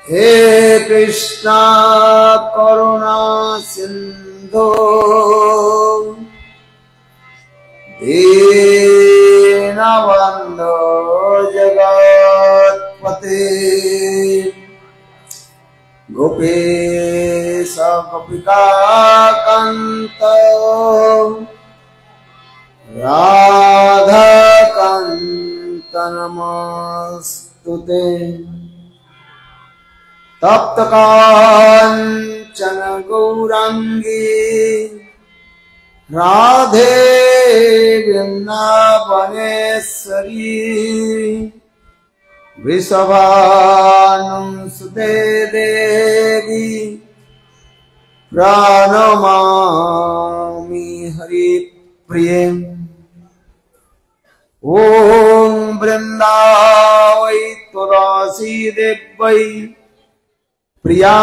हे कृष्णा करुणा सिंधु दीनबंधो जगत्पते गोपेश गोपिकाकांत राधाकांत नमस्तुते। तप्त कांचन गौरांगी राधे वृंदावनेश्वरी वृषभानुसुते देवी प्रणमामि हरिप्रिये। ओम वृंदावै तुलसी देवै प्रिया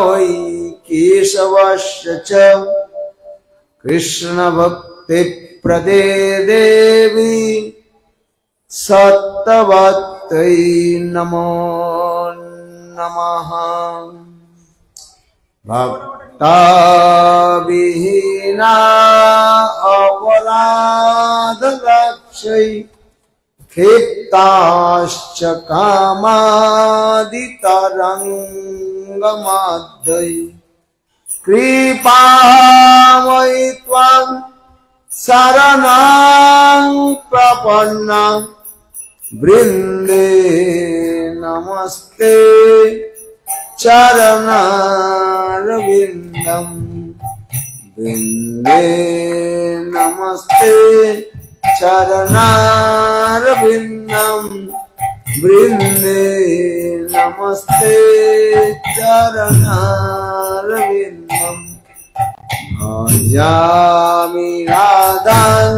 वै केशवस्य च कृष्ण भक्ति प्रदे देवी सत्तवत्यै नमो नमः। भक्ता विहीना अपराध लक्ष्यै क्षिप्ताश्च कामादितरङ्गमाद्यै कृपामयि त्वां शरणं प्रपन्ना वृन्दे नमस्ते चरणारविन्दं वृन्दे नमस्ते चरणारविन्दं वृन्दे नमस्ते चरणारविन्दं। भजामि राधां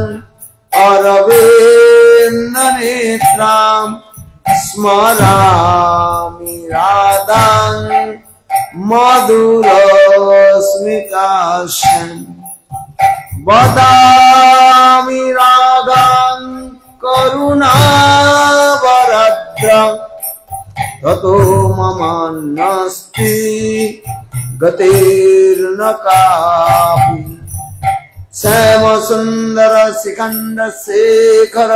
अरविन्दनेत्रां स्मरामि राधां मधुरस्मितास्यं। वदामि राधां करुणावरद्रां ततो ममान्नास्ति गतिर्न कापि। श्यामसुन्दर शिखण्ड शेखर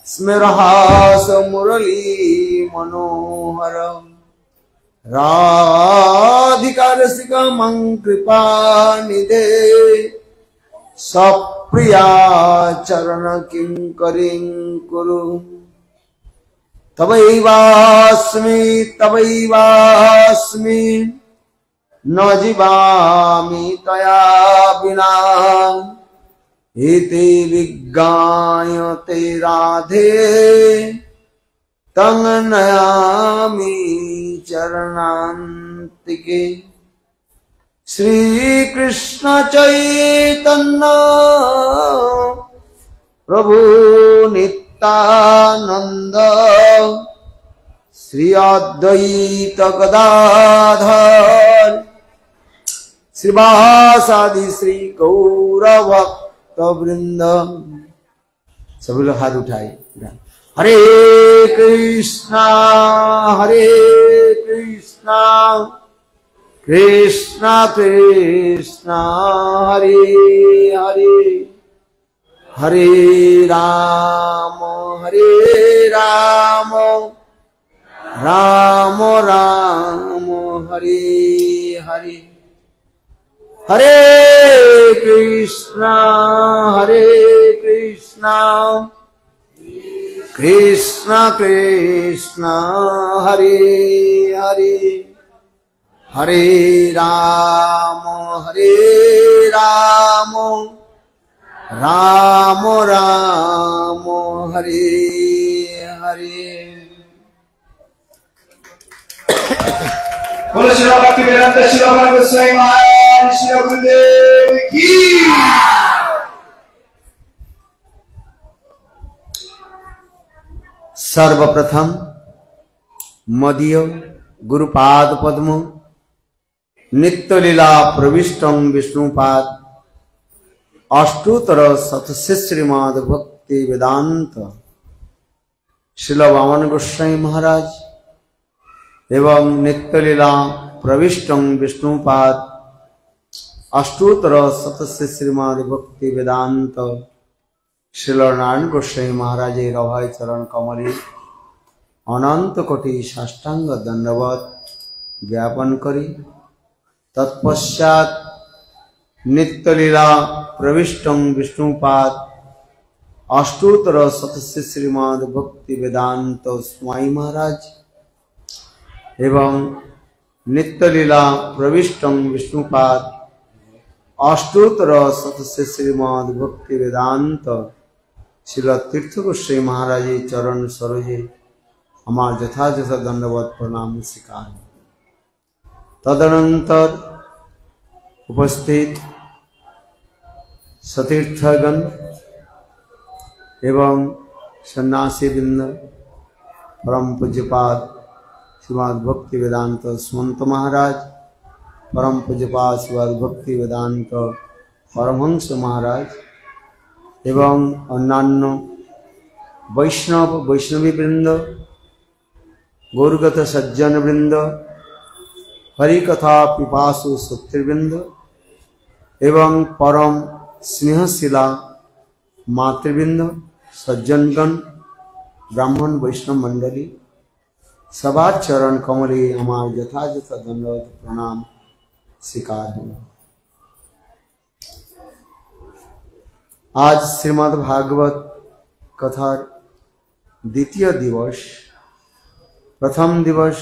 स्मिरहास मुरली मनोहर राधिका रसिकमं कृपानिधे सप्रिया चरण किंकरिं कुरु। तवैवास्मि तवैवास्मि न जीवामि तया विना इति विज्ञायते राधे तं नयामि चरणान्तिके। श्री कृष्ण चैतन्य प्रभु नित्यानंद श्री अद्वैत गदाधर श्रीवासादि श्री गौर भक्त वृंद। सभी लोग हाथ उठाए। हरे कृष्णा कृष्णा कृष्णा हरे हरे हरे राम राम राम हरे हरे। हरे कृष्णा कृष्णा कृष्णा हरे हरे हरे राम राम राम हरे हरे। बोलो श्री भक्ति वेदांत श्री गोस्वामी महाराज श्री गुरुदेव की। सर्वप्रथम मदीय गुरुपाद पद्म नित्य लीला प्रविष्टं विष्णुपाद अष्टोत्तर शतस्य श्रीमद् भक्ति वेदांत श्रील वामन गोस्वामी महाराज एवं नित्यलीला प्रविष्टं विष्णुपाद अष्टोत्तर शतस्य श्रीमद् भक्ति वेदांत श्रील नारायण गोस्वामी महाराज अभय चरण कमले अनंत कोटि साष्टांग दंडवत ज्ञापन करी तत्पश्चात नित्यलीला प्रविष्टं विष्णुपाद अष्टोत्तर शतस्य श्रीमद् भक्ति वेदांत स्वामी महाराज एवं नित्यलीला प्रविष्टं विष्णुपाद अष्टोत्तर शतस्य श्रीमद् भक्ति वेदांत श्रील तीर्थ गोस्वामी महाराज चरण सरोजे हमार यथायथ दंडवत प्रणाम स्वीकार। तदनंतर उपस्थित सतीर्थगण एवं सन्यासी वृंद परम पूज्यपाद श्रीमद् भक्ति वेदांत सुमंत महाराज परम पूज्यपाद श्रीमद् भक्ति वेदांत परमहंस महाराज एवं अन्यान्य वैष्णवी वृंद गौरगत सज्जन वृंद हरिकथा पिपासु सत्यवृंद एवं परम स्नेहशिला मातृवृंद सज्जनगण ब्राह्मण वैष्णव मंडली सबार चरण कमले हमार यथायथ दंडवत प्रणाम स्वीकार है। आज श्रीमद् भागवत कथार द्वितीय दिवस प्रथम दिवस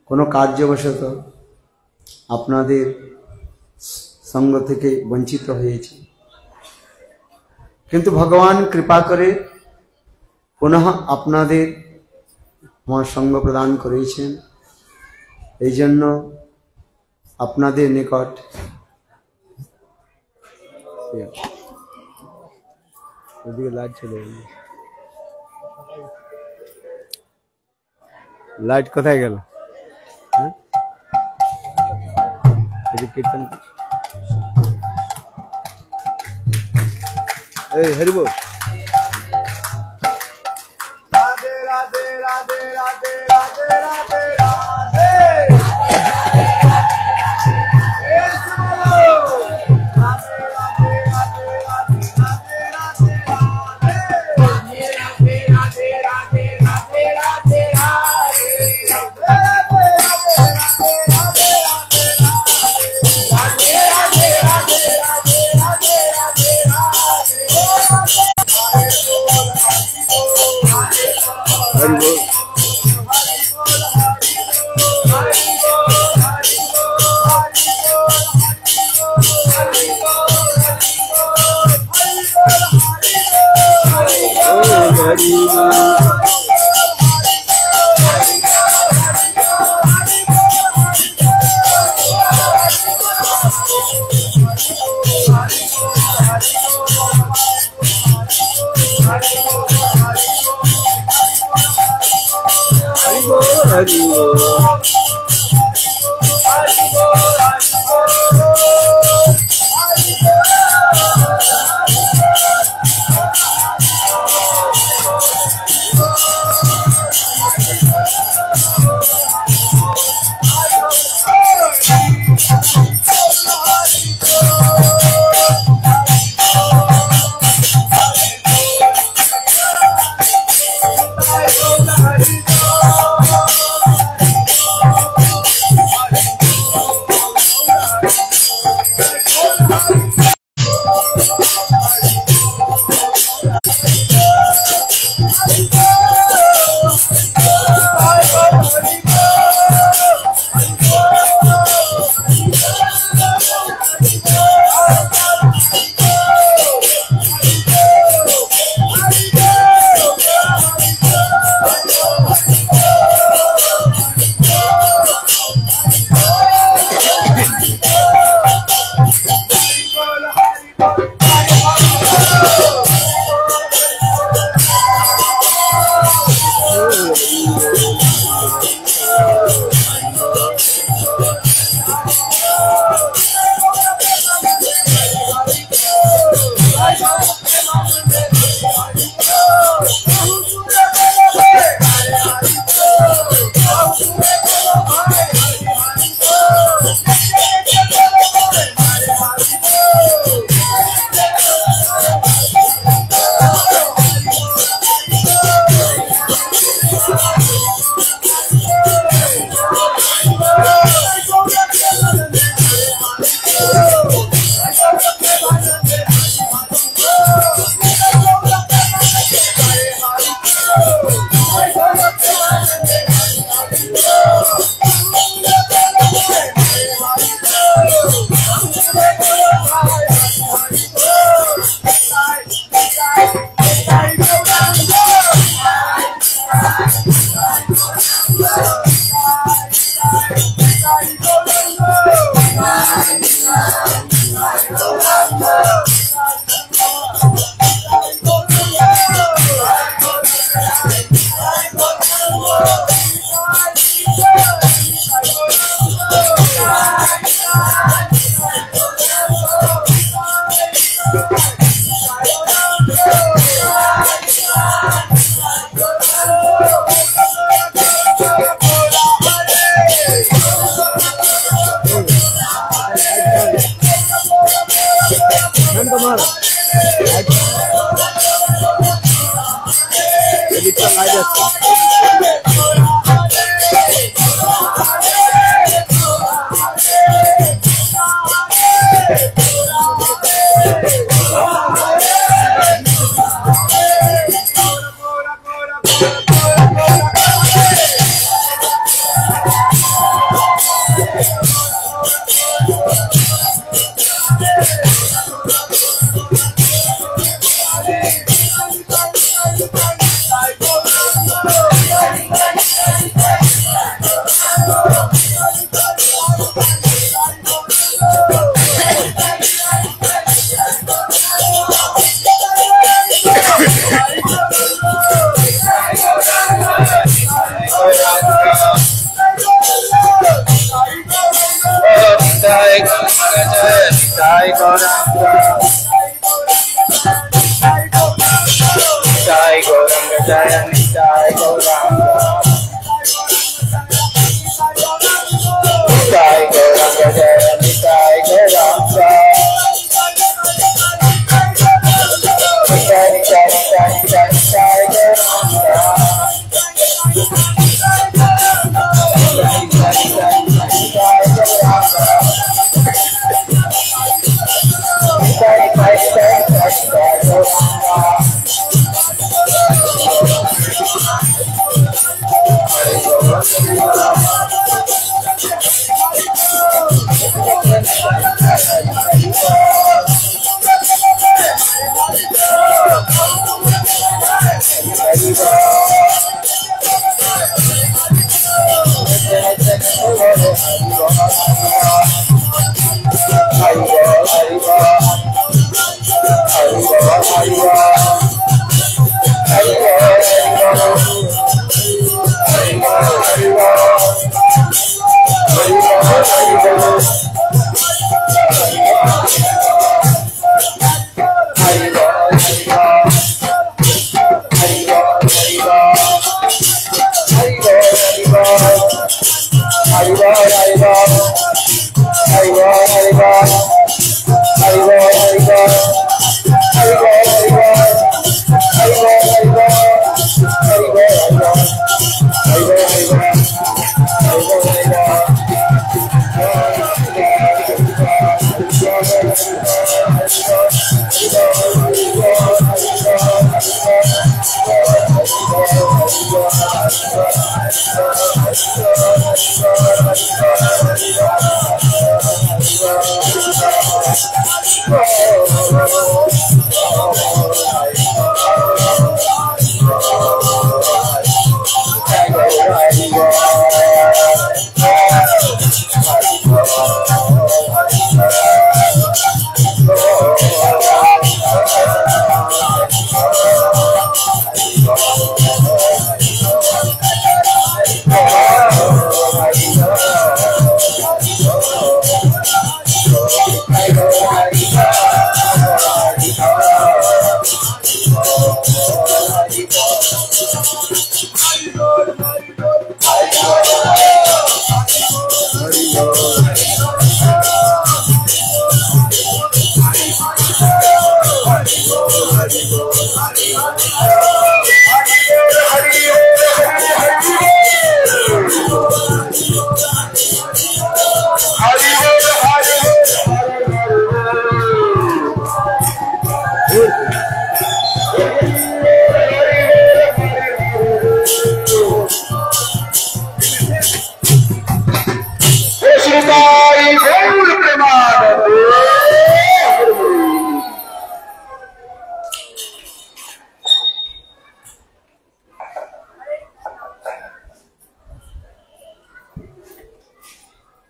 कोनो कार्यवशत आपनादेर संग थेके वंचित हयेछि किन्तु भगवान कृपा करे पुनः आपनादेर আমার সঙ্গ প্রদান করেছেন। এই জন্য আপনাদের নিকট ওদিকে লাইট চলে গেল, লাইট কোথায় গেল? কীর্তন এই হরিব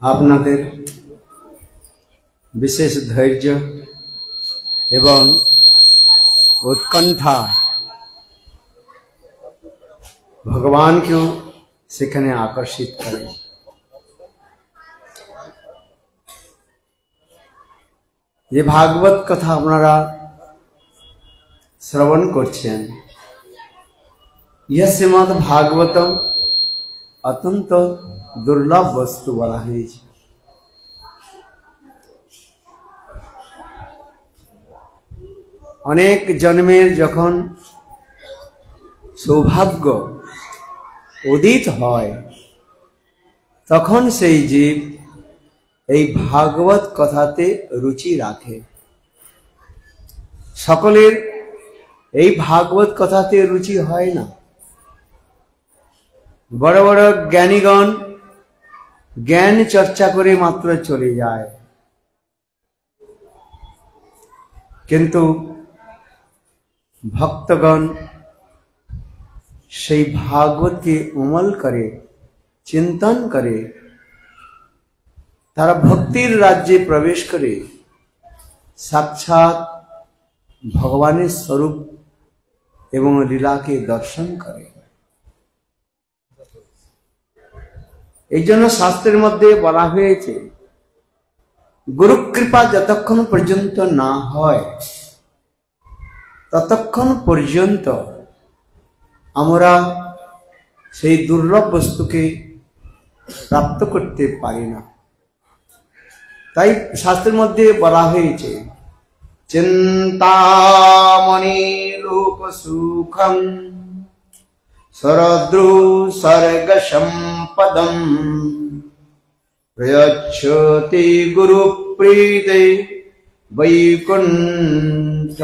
আপনাদের বিশেষ ধৈর্য এবং উৎকণ্ঠা ভগবানকেও সেখানে আকর্ষিত করে। যে ভাগবত কথা আপনারা শ্রবণ করছেন, यह श्रीमद् भागवतम অত্যন্ত দুর্লভ বস্তু বলা হয়েছে। অনেক জন্মের যখন সৌভাগ্য উদিত হয় তখন সেই জীব এই ভাগবত কথাতে রুচি রাখে। সকলের এই ভাগবত কথাতে রুচি হয় না। বড় বড় জ্ঞানীগণ জ্ঞান চর্চা করে মাত্র চলে যায়, কিন্তু ভক্তগণ সেই ভাগবতকে অমল করে, চিন্তন করে, তারা ভক্তির রাজ্যে প্রবেশ করে সাক্ষাৎ ভগবানের স্বরূপ এবং লীলাকে দর্শন করে। এই জন্য শাস্ত্রের মধ্যে বলা হয়েছে, গুরু কৃপা যতক্ষণ পর্যন্ত না হয় ততক্ষণ পর্যন্ত আমরা সেই দুর্লভ বস্তুকে প্রাপ্ত করতে পারি না। তাই শাস্ত্রের মধ্যে বলা হয়েছে, চিন্তামণি লোক সুখম সরদ্রু স্বর্গ সম্পদম প্রয়চ্ছতি গুরু প্রীতে বৈকুণ্ঠ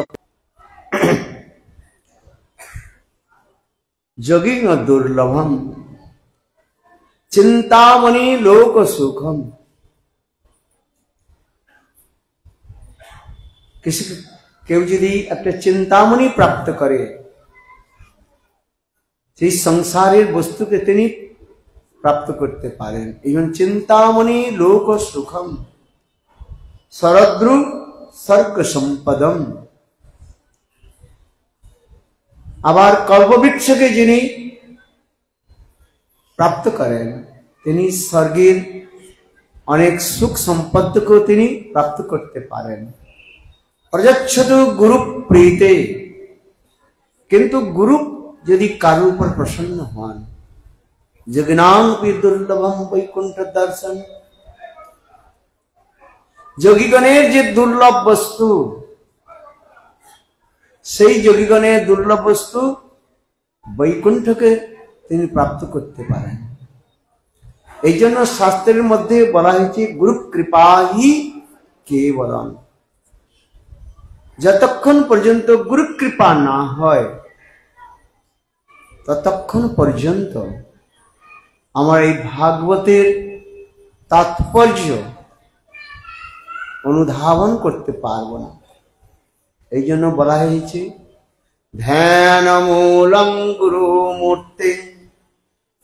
যোগিন দুর্লভম চিন্তামণি লোক সুখম। কেউ যদি একটা চিন্তামণি প্রাপ্ত করে, সেই সংসারের বস্তুকে তিনি প্রাপ্ত করতে পারেন। এই চিন্তামণি লোক সুখম শরদ্রু স্বর্গ সম্পদম। আবার কল্পবৃক্ষকে যিনি প্রাপ্ত করেন তিনি স্বর্গের অনেক সুখ সম্পদকেও তিনি প্রাপ্ত করতে পারেন। প্রযচ্ছতু গুরু প্রীতে, কিন্তু গুরু যদি কারোর উপর প্রসন্ন হন, যোগিনাংপি দুর্লভম বৈকুণ্ঠ দর্শন, যোগীগণের যে দুর্লভ বস্তু, সেই যোগীগণের দুর্লভ বস্তু বৈকুণ্ঠকে তিনি প্রাপ্ত করতে পারেন। এই জন্য শাস্ত্রের মধ্যে বলা হয়েছে, গুরু কৃপাহি কেবলম। যতক্ষণ পর্যন্ত গুরু কৃপা না হয় ততক্ষণ পর্যন্ত আমার এই ভাগবতের তাৎপর্য অনুধাবন করতে পারবো না। এই জন্য বলা হয়েছে, ধ্যান মূলং গুরু মূর্তি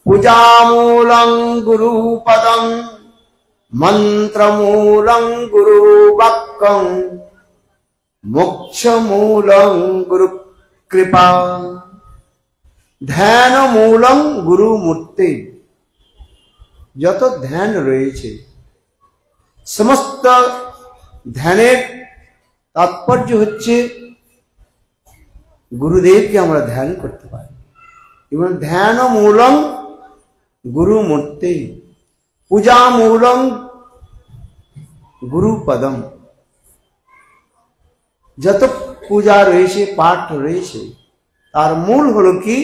পূজা মূলং গুরু পদং মন্ত্র মূলং গুরু বাক্যং মোক্ষ মূলং গুরু কৃপা। ধ্যান মূলং গুরু মূর্তি, যত ধ্যান রয়েছে সমস্ত ধ্যানের তাৎপর্য হচ্ছে গুরুদেবকে আমরা ধ্যান করতে পারি। এবং ধ্যান মূলং গুরু মূর্তি পূজা মূলং গুরু পদম। যত পূজা রয়েছে, পাঠ রয়েছে, তার মূল হলো কি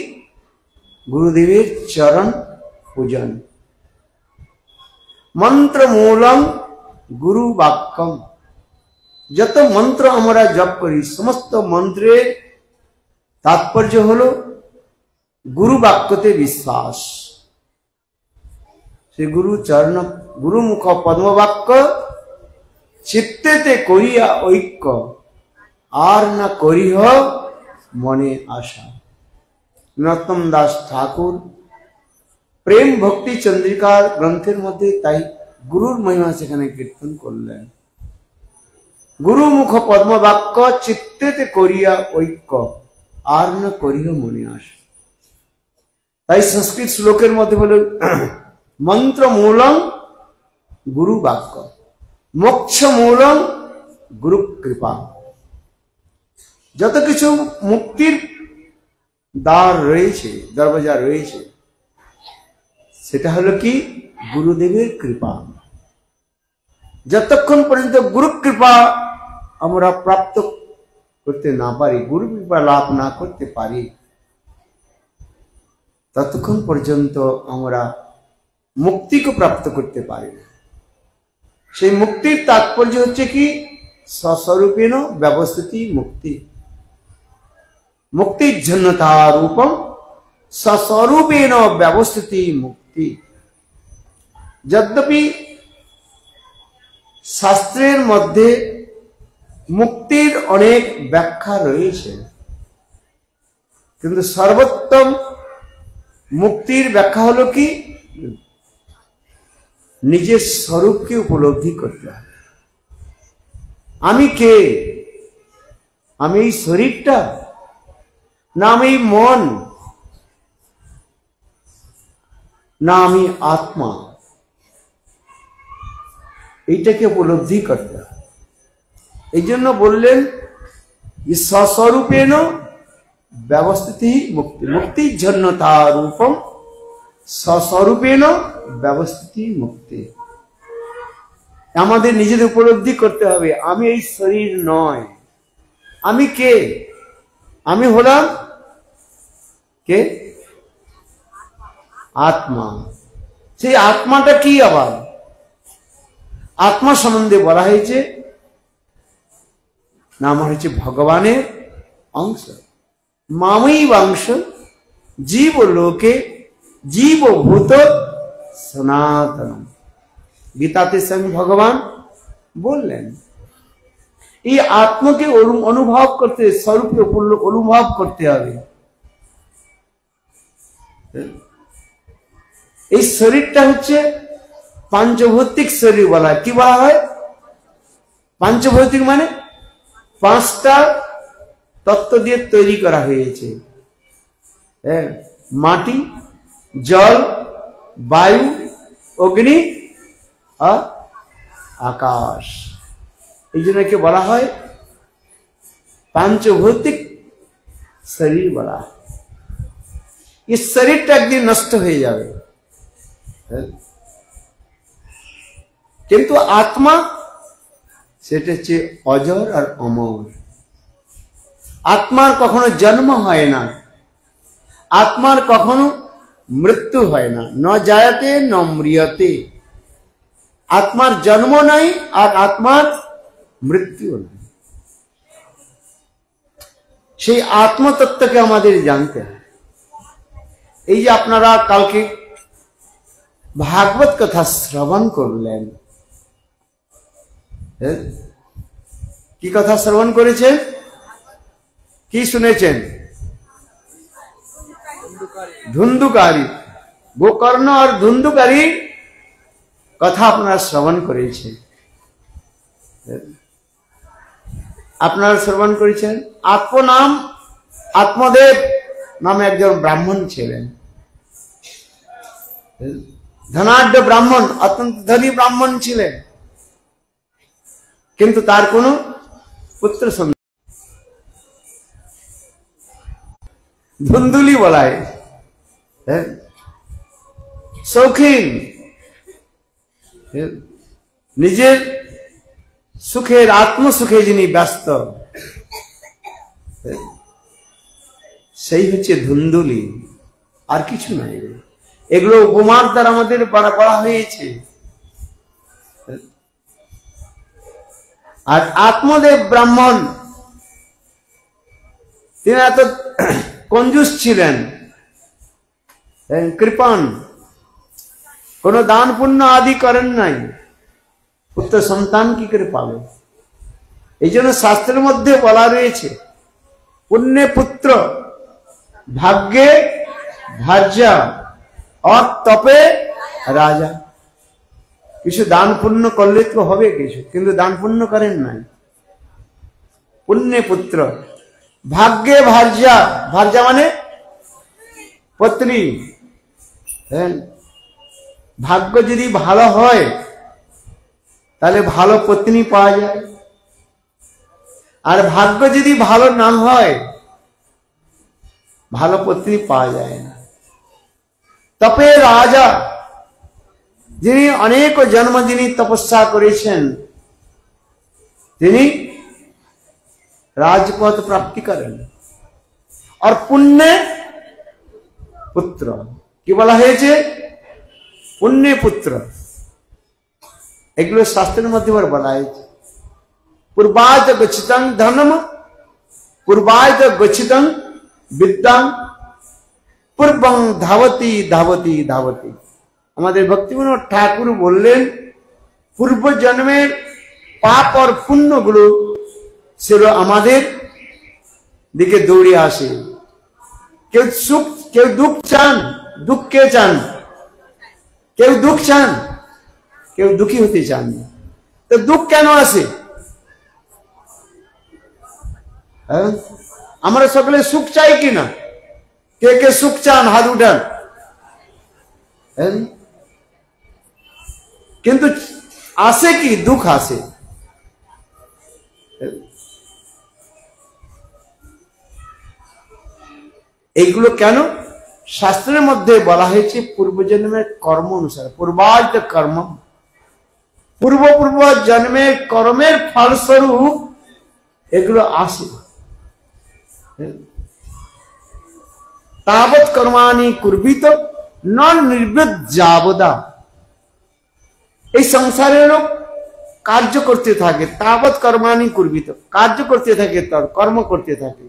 গুরুদেবের চরণ পূজন। মন্ত্র মূলং গুরু বাক্যম, যত মন্ত্র আমরা জপ করি সমস্ত মন্ত্রের তাৎপর্য হলো গুরু বাক্যতে বিশ্বাস। সে গুরু চরণ গুরু মুখ পদ্ম বাক্য চিত্তেতে করিয়া ঐক্য আর না করিহ মনে আশা। নরোত্তম দাস ঠাকুর প্রেম ভক্তি চন্দ্রিকার গ্রন্থের মধ্যে তাই গুরুর মহিমা সেখানে কীর্তন করলেন। গুরু মুখ পদ্ম বাক্য চিত্তেতে করিয়া ঐক্য আর না করিও মনে আস। তাই সংস্কৃত শ্লোকের মধ্যে বলে মন্ত্র মূলং গুরু বাক্য, মোক্ষ মূলং গুরু কৃপা। যত কিছু মুক্তির দ্বার রয়েছে, দরজা রয়েছে, সেটা হলো কি গুরুদেবের কৃপা। যতক্ষণ পর্যন্ত গুরু কৃপা আমরা প্রাপ্ত করতে না পারি, গুরু কৃপা লাভ না করতে পারি, ততক্ষণ পর্যন্ত আমরা মুক্তিকে প্রাপ্ত করতে পারি না। সেই মুক্তির তাৎপর্য হচ্ছে কি স্বস্বরূপেণ ব্যবস্থিতি মুক্তি। মুক্তির জন্য তার রূপম স্বস্বরূপেণ ব্যবস্থিতি মুক্তি। যদ্যপি শাস্ত্রের মধ্যে মুক্তির অনেক ব্যাখ্যা রয়েছে, কিন্তু সর্বোত্তম মুক্তির ব্যাখ্যা হলো কি নিজের স্বরূপকে উপলব্ধি করতে হবে। আমি কে? আমি এই শরীরটা, না আমি মন, না আমি আত্মা? এইটাকে উপলব্ধি করতে হবে। এই জন্য বললেন যে স্বস্বরূপেণ ব্যবস্থিতি মুক্তি। মুক্তির জন্য তার রূপম স্বস্বরূপেণ ব্যবস্থিতি মুক্তি। আমাদের নিজেদের উপলব্ধি করতে হবে আমি এই শরীর নয়। আমি কে? আমি হলাম কে? আত্মা। সেই আত্মাটা কি? আবার আত্মা সম্বন্ধে বলা হয়েছে নাম হয়েছে ভগবানের অংশ। মামৈবাংশ জীব লোকে জীবভূত সনাতন। গীতাতে স্বামী ভগবান বললেন এই আত্মাকে অনুভব করতে, স্বরূপে অনুভব করতে হবে। এই শরীরটা হচ্ছে পাঞ্চভৌতিক শরীর বলা হয়। কি বলা হয়? পাঞ্চভৌতিক মানে পাঁচটা তত্ত্ব দিয়ে তৈরি করা হয়েছে। মাটি, জল, বায়ু, অগ্নি আর আকাশ। এই জন্য একে বলা হয় পাঞ্চভৌতিক শরীর বলা হয়। এই শরীরটা একদিন নষ্ট হয়ে যাবে, কিন্তু আত্মা সেটা হচ্ছে অজর আর অমর। আত্মার কখনো জন্ম হয় না, আত্মার কখনো মৃত্যু হয় না। ন জায়তে ন ম্রিয়তে। আত্মার জন্ম নাই আর আত্মার মৃত্যু নাই। সেই আত্মতত্ত্বকে আমাদের জানতে হয়। এই যে আপনারা কালকে ভাগবত কথা শ্রবণ করলেন, কি কথা শ্রবণ করেছেন? কি শুনেছেন? ধুন্ধুকারী, গোকর্ণ আর ধুন্ধুকারী কথা আপনারা শ্রবণ করেছেন। আপনারা শ্রবণ করেছেন আত্মনাম আত্মদেব নামে একজন ব্রাহ্মণ ছিলেন। ধনাঢ্য ব্রাহ্মণ, অত্যন্ত ধনী ব্রাহ্মণ ছিলেন, কিন্তু তার কোনো পুত্র সন্তান। ধুন্দুলি বলায়, শৌখিন, নিজের সুখের আত্মসুখে যিনি ব্যস্ত, সেই হচ্ছে ধুন্দুলি, আর কিছু নাই। এগুলো উপমার দ্বারা আমাদের বলা হয়েছে। আর আত্মদেব ব্রাহ্মণ তিনি এত কঞ্জুস ছিলেন, কৃপণ, কোন দান পুণ্য আদি করেন নাই, পুত্র সন্তান কি করে পাবে? এই জন্য শাস্ত্রের মধ্যে বলা রয়েছে পুণ্যে পুত্র, ভাগ্যে ভার্যা, और तपे राजा। কিছু দান পুণ্য করলে তো হবে কিছু, কিন্তু দান পুণ্য করেন নাই। পুণ্যে পুত্র, ভাগ্যে ভার্যা, ভার্যা মানে পত্নী। হ্যাঁ, ভাগ্য যদি ভালো হয় তাহলে ভালো পত্নী পাওয়া যায়, আর ভাগ্য যদি ভালো না হয় ভালো পত্নী পাওয়া যায় না। তপে রাজা, যিনি অনেক জন্ম যিনি তপস্যা করেছেন, তিনি রাজপথ প্রাপ্তি করেন। আর পুণ্যে পুত্র, কি বলা হয়েছে? পুণ্যে পুত্র। এগুলো শাস্ত্রের মধ্যে বলা হয়েছে। পূর্বায়ত গচ্ছিতং ধনম, পূর্বায়ত গচ্ছিতং বিদ্যাং, পূর্বং ধাবতি ধাবতি ধাবতি। আমাদের ভক্তিবিনোদ ঠাকুর বললেন, পূর্ব জন্মের পাপ আর পুণ্যগুলো সেগুলো আমাদের দিকে দৌড়ে আসে। কেউ সুখ, কেউ দুঃখ চান, দুঃখ কে চান? কেউ দুঃখ চান, কেউ দুঃখী হতে চান। তো দুঃখ কেন আসে? আমরা সকলে সুখ চাই কিনা? কে কে সুখ চান? হাত উঠান। কিন্তু আসে কি? দুঃখ আসে। এইগুলো কেন? শাস্ত্রের মধ্যে বলা হয়েছে পূর্বজন্মের কর্ম অনুসারে, পূর্বার্জ কর্ম, পূর্ব পূর্ব জন্মের কর্মের ফলস্বরূপ এগুলো আসে। তাবৎ কর্মাণি কুর্বিত ন নির্বৃজ্যাবদা। এই সংসারের লোক কার্য করতে থাকে, তাবৎ কর্মাণি কুর্বিত, কার্য করতে থাকে, তার কর্ম করতে থাকে,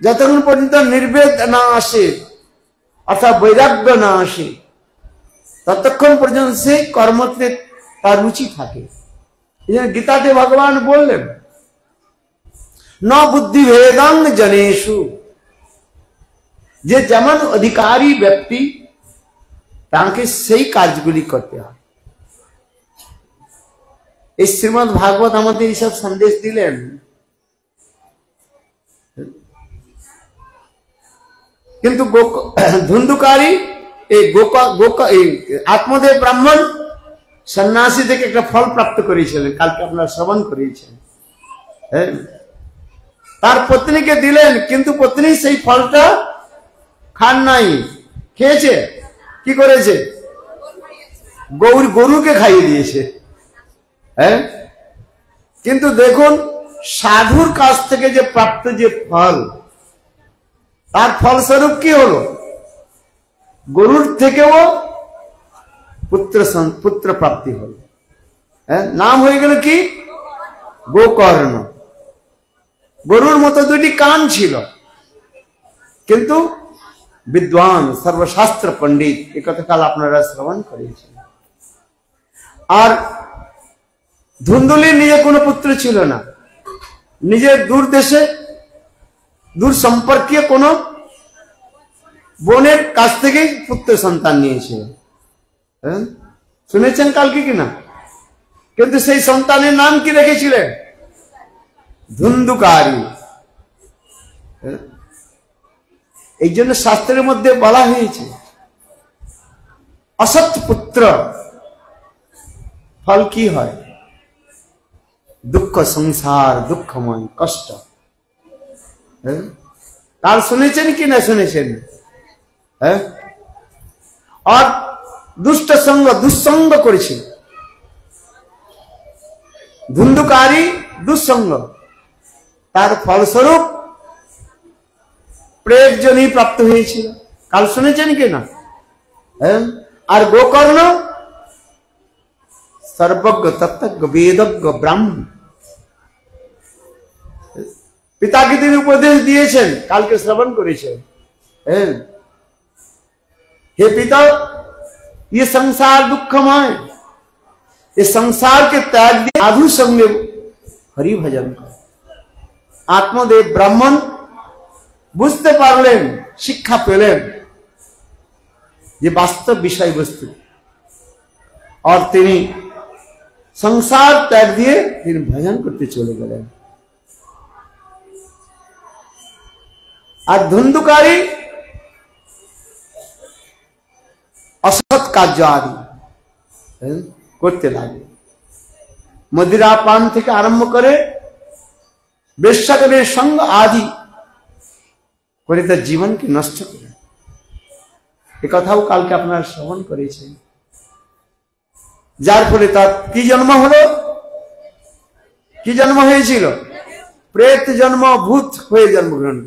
যতক্ষণ পর্যন্ত নির্বেদ না আসে, অর্থাৎ বৈরাগ্য না আসে, ততক্ষণ পর্যন্ত সেই কর্মতে তার রুচি থাকে। এই জন্য গীতাতে ভগবান বললেন, ন বুদ্ধি ভেদং জনেষু, যে যেমন অধিকারী ব্যক্তি তাকে সেই কাজগুলি করতে হয়। এই শ্রীমদ্ ভাগবত আমাদের এইসব সন্দেশ দিলেন। কিন্তু ধুন্ধুকারী এই আত্মদেব ব্রাহ্মণ সন্ন্যাসী থেকে একটা ফল প্রাপ্ত করেছিলেন, কালকে আপনারা শ্রবণ করেছেন। হ্যাঁ, তার পত্নীকে দিলেন, কিন্তু পত্নী সেই ফলটা খান নাই। খেয়েছে, কি করেছে? গরুকে খাইয়ে দিয়েছে। হ্যাঁ, কিন্তু দেখুন সাধুর কাছ থেকে যে প্রাপ্ত যে ফল, তার ফলস্বরূপ কি হলো? গরুর থেকেও পুত্র প্রাপ্তি হল। হ্যাঁ, নাম হয়ে গেল কি? গোকর্ণ। গরুর মতো দুটি কান ছিল, কিন্তু বিদ্বান সর্বশাস্ত্র পণ্ডিত, এ কথা কাল আপনারা শ্রবণ করেছেন। আর ধুন্দুলির নিজে কোনো পুত্র ছিল না, নিজের দূর দেশে দূর সম্পর্কীয় কোন বোনের কাছ থেকেই পুত্র সন্তান নিয়েছিল। হ্যাঁ, শুনেছেন কালকে কিনা? কিন্তু সেই সন্তানের নাম কি রেখেছিলেন? ধুন্ধুকারী। এই জন্য শাস্ত্রের মধ্যে বলা হয়েছে, অসৎ পুত্র ফল কি হয়? দুঃখ, সংসার, দুঃখময়, কষ্ট। কাল শুনেছেন কি না শুনেছেন? হ্যাঁ, আর দুষ্ট সঙ্গ, দুঃসঙ্গ করেছে। ধুন্ধুকারী দুঃসঙ্গ, তার ফলস্বরূপ প্রেত জনি প্রাপ্ত হয়েছিল। কাল শুনেছেন কি না? হ্যাঁ, আর গোকর্ণ সর্বজ্ঞ, তত্ত্বজ্ঞ, বেদজ্ঞ ব্রাহ্মণ। পিতাকে তিনি উপদেশ দিয়েছেন, কালকে শ্রবণ করেছেন। হ্যাঁ, हे पिता, ये संसार दुखमय, ये संसार के त्याग दिए, साधु संग में हरि भजन कर। आत्मदेव ब्राह्मण বুঝতে পারলেন, শিক্ষা পেলেন যে বাস্তব বিষয়বস্তু। और তিনি संसार त्याग दिए তিনি भजन करते चले गए। আর ধুন্ধুকারী असत कार्य आदि করতে লাগে। মদিরা পান থেকে আরম্ভ করে বেশ্যাদের সঙ্গ আদি করে তার জীবনকে নষ্ট করে। এ কথাও কালকে আপনারা শ্রবণ করেছেন। যার ফলে তার কি জন্ম হলো, কি জন্ম হয়েছিল? প্রেত জন্ম, ভূত হয়ে জন্মগ্রহণ।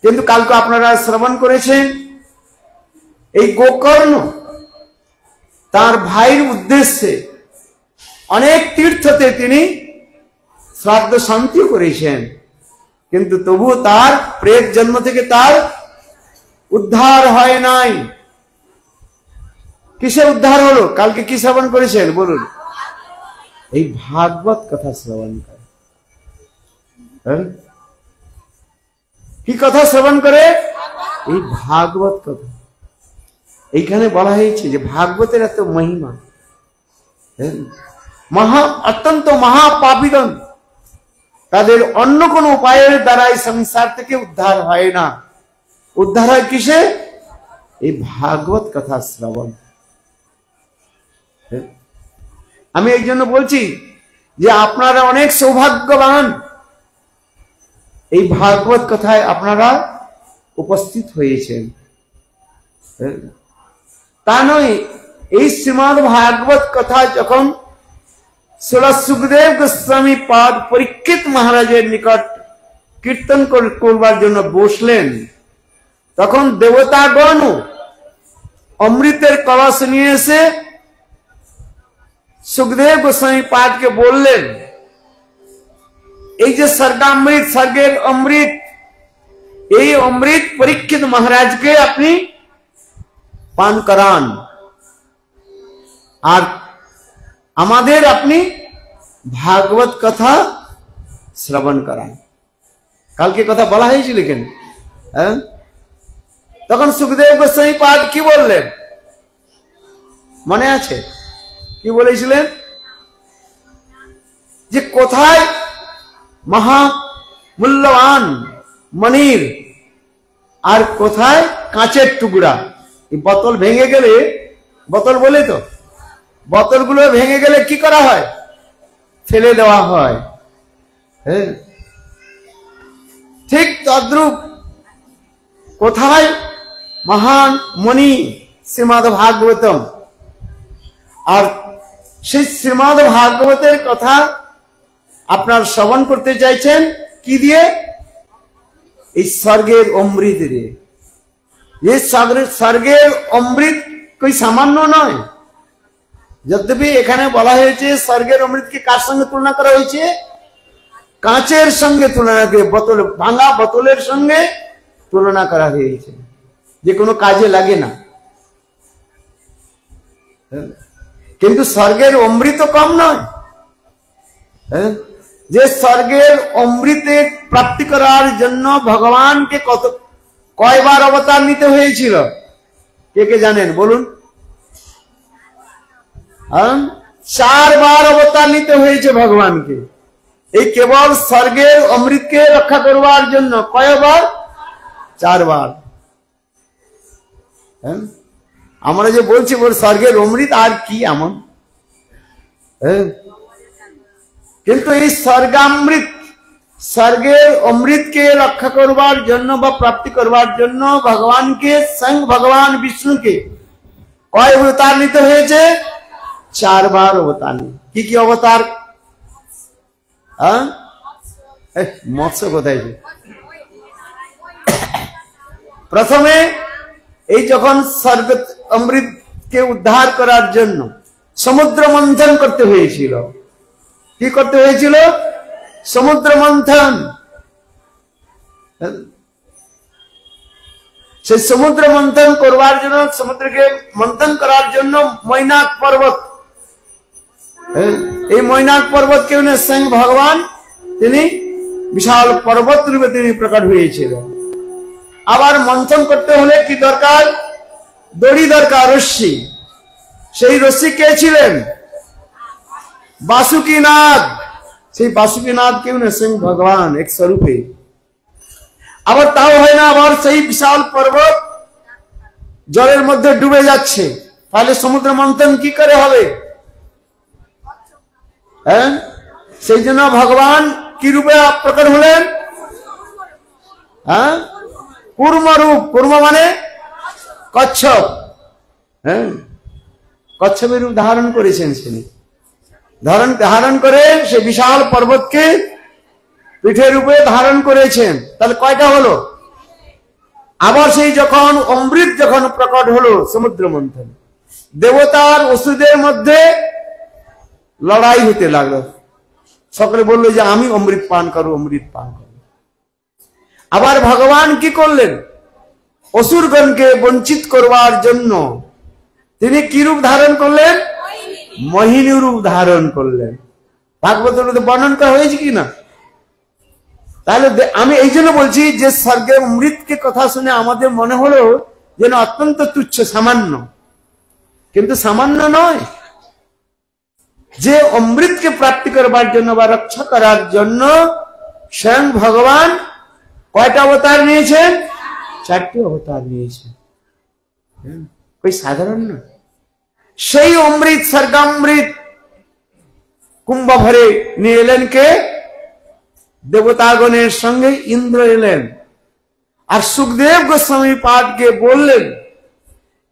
কিন্তু কালকে আপনারা শ্রবণ করেছেন এই গোকর্ণ তার ভাইয়ের উদ্দেশ্যে অনেক তীর্থতে তিনি শ্রাদ্ধ শান্তিও করেছেন, কিন্তু তবুও তার প্রেত জন্ম থেকে তার উদ্ধার হয় নাই। কিসে উদ্ধার হলো? কালকে কি শ্রবণ করেছেন বলুন? এই ভাগবত কথা শ্রবণ করে। কি কথা শ্রবণ করে? এই ভাগবত কথা। এইখানে বলা হয়েছে যে ভাগবতের এত মহিমা, অত্যন্ত মহাপাপীগণ তাদের অন্য কোন উপায়ের দ্বারা এই সংসার থেকে উদ্ধার হয় না। উদ্ধার হয় কিসে? এই ভাগবত কথা শ্রবণ। আমি এই জন্য বলছি যে আপনারা অনেক সৌভাগ্যবান, এই ভাগবত কথায় আপনারা উপস্থিত হয়েছেন। তা নয়, এই শ্রীমদ্ ভাগবত কথা যখন শ্রী সুখদেব গোস্বামী পাদ পরীক্ষিত মহারাজের নিকট কীর্তন করবার জন্য বসলেন, তখন দেবতাগণ অমৃতের কলস নিয়ে এসে সুখদেব গোস্বামী পাদকে বললেন, এই যে স্বর্গামৃত, স্বর্গের অমৃত, এই অমৃত পরীক্ষিত মহারাজকে আপনি পান করান, আর আমাদের আপনি ভাগবত কথা শ্রবণ করান। কালকে কথা বলা হয়েছিল কেন? তখন সুখদেব গোস্বামী পাদ কি বললেন মনে আছে? কি বলেছিলেন? যে কোথায় মহা মূল্যবান মণির আর কোথায় কাঁচের টুকরা। এই বোতল ভেঙে গেলে, বোতল বলে তো, বোতলগুলো ভেঙে গেলে কি করা হয়? ফেলে দেওয়া হয়। হ্যাঁ, ঠিক তদ্রূপ কোথায় মহান মণি শ্রীমদ্ ভাগবতম, আর সেই শ্রীমদ্ ভাগবতের কথা আপনার শ্রবণ করতে চাইছেন কি দিয়ে? এই স্বর্গের অমৃত দিয়ে। এই স্বর্গের অমৃত কই সামান্য নয়। যদ্যপি এখানে বলা হয়েছে স্বর্গের অমৃতকে কার সঙ্গে তুলনা করা হয়েছে? কাঁচের সঙ্গে তুলনা করে, বোতল, ভাঙা বোতলের সঙ্গে তুলনা করা হয়েছে, যে কোনো কাজে লাগে না। কিন্তু স্বর্গের অমৃত কম নয়। যে স্বর্গের অমৃতে প্রাপ্তি করার জন্য ভগবানকে কয়বার অবতার নিতে হয়েছিল? কে কে জানেন বলুন? 4 বার অবতার নিতে হয়েছে ভগবানকে, এই কেবল স্বর্গের অমৃতকে রক্ষা করবার জন্য। কয়বার? 4 বার। আমরা যে বলছি বল স্বর্গের অমৃত আর কি এমন, কিন্তু এই স্বর্গামৃত, স্বর্গের অমৃতকে রক্ষা করবার জন্য বা প্রাপ্তি করবার জন্য ভগবানকে, স্বয়ং ভগবান বিষ্ণুকে কয় অবতার নিতে হয়েছে? 4 বার অবতার। কি কি অবতার? মৎস্য কোথায়? প্রথমে এই যখন স্বর্গ অমৃতকে উদ্ধার করার জন্য সমুদ্র মন্থন করতে হয়েছিল। কি করতে হয়েছিল? সমুদ্র মন্থন। সেই সমুদ্র মন্থন করবার জন্য, সমুদ্রকে মন্থন করার জন্য মৈনাক পর্বত, এই মৈনাক পর্বত কেউ না, স্বয়ং ভগবান তিনি বিশাল পর্বত রূপে তিনি প্রকট হয়েছিল। আবার মন্থন করতে হলে কি দরকার? দড়ি দরকার, রশ্মি। সেই রশ্মি কে ছিলেন? বাসুকীনাথ। সেই বাসুকীনাথ কেউ না, স্বয়ং ভগবান এক স্বরূপে। আবার তাও হয় না, আবার সেই বিশাল পর্বত জলের মধ্যে ডুবে যাচ্ছে, তাহলে সমুদ্র মন্থন কি করে হবে? হ্যাঁ, সেই জন্য ভগবান কি রূপে প্রকট হলেন? হ্যাঁ, কুর্ম রূপ। কুর্ম মানে কচ্ছপ। হ্যাঁ, কচ্ছপের রূপ ধারণ করেছেন। তিনি ধারণ করে সে বিশাল পর্বতকে পিঠের রূপে ধারণ করেছেন। তাহলে কয়টা হলো? আবার সেই যখন অমৃত যখন প্রকট হলো সমুদ্র মন্থন, দেবতার অসুরদের মধ্যে লড়াই হতে লাগলো। সকলে বললো যে আমি অমৃত পান করো, অমৃত পান করো। আবার ভগবান কি করলেন? অসুরগণকে বঞ্চিত করবার জন্য তিনি কি রূপ ধারণ করলেন? মোহিনী রূপ ধারণ করলেন। ভাগবতের মধ্যে বর্ণন করা হয়েছে কি না? তাহলে আমি এই জন্য বলছি যে স্বর্গের অমৃতকে কথা শুনে আমাদের মনে হলো যেন অত্যন্ত তুচ্ছ, সামান্য। কিন্তু সামান্য নয়, যে অমৃতকে প্রাপ্তি করবার জন্য বা রক্ষা করার জন্য স্বয়ং ভগবান কয়টা অবতার নিয়েছেন? 4টি অবতার নিয়েছেন। ওই সাধারণ না। সেই অমৃত, স্বর্গামৃত কুম্ভ ভরে নিয়ে এলেন কে? দেবতাগণের সঙ্গে ইন্দ্র এলেন। আর সুখদেব গোস্বামী পাদকে বললেন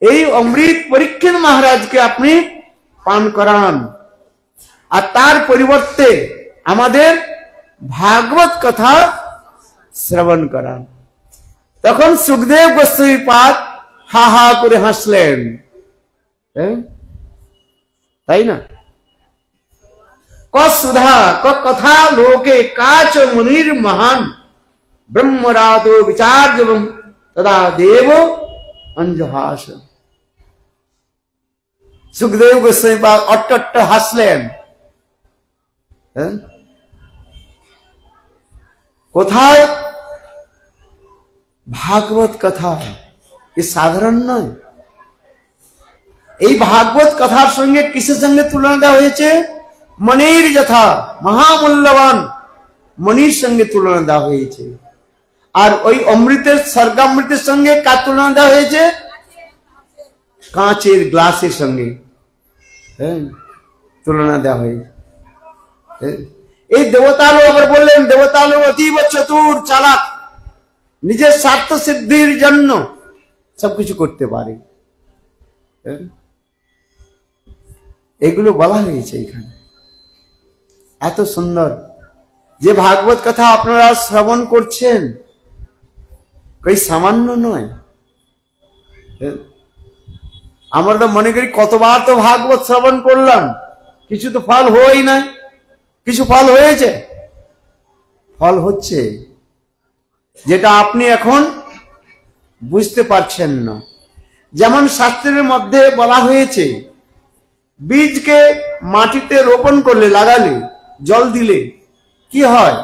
এই অমৃত পরীক্ষিত মহারাজকে আপনি পান করান, আর তার পরিবর্তে আমাদের ভাগবত কথা শ্রবণ করান। তখন সুখদেব গোস্বামী পাদ হা হা করে হাসলেন। তাই না? কসুধা কথা লোকে কাচ মুনির মহান ব্রহ্মরাতো বিচার্য তদা দেব অঞ্জহাস। সুখদেব গোস্বামী পাদ অট্ট হাসলেন। কোথায়? ভাগবত কথা। এ সাধারণ নয়। এই ভাগবত কথার সঙ্গে কিসের সঙ্গে তুলনা দেওয়া হয়েছে? মনির যথা, মহামূল্যবান মনির সঙ্গে তুলনা দেওয়া হয়েছে। আর ওই অমৃতের, স্বর্গামৃতের সঙ্গে কার তুলনা দেওয়া হয়েছে? কাঁচের গ্লাসের সঙ্গে তুলনা দেওয়া হয়েছে। এই দেবতা লোক আবার বললেন, দেবতা লোক অতীব চতুর, চালাক, নিজের স্বার্থ সিদ্ধির জন্য সবকিছু করতে পারে। এগুলো বলা হয়েছে এখানে। এত সুন্দর যে ভাগবত কথা আপনারা শ্রবণ করছেন, কই সামান্য নয়। আমরা তো মনে করি কতবার তো ভাগবত শ্রবণ করলাম, কিছু তো ফল হই না। কিছু ফল হয়েছে? ফল হচ্ছে, যেটা আপনি এখন বুঝতে পারছেন না। যেমন শাস্ত্রের মধ্যে বলা হয়েছে বীজকে মাটিতে রোপণ করলে, লাগালে, জল দিলে কি হয়?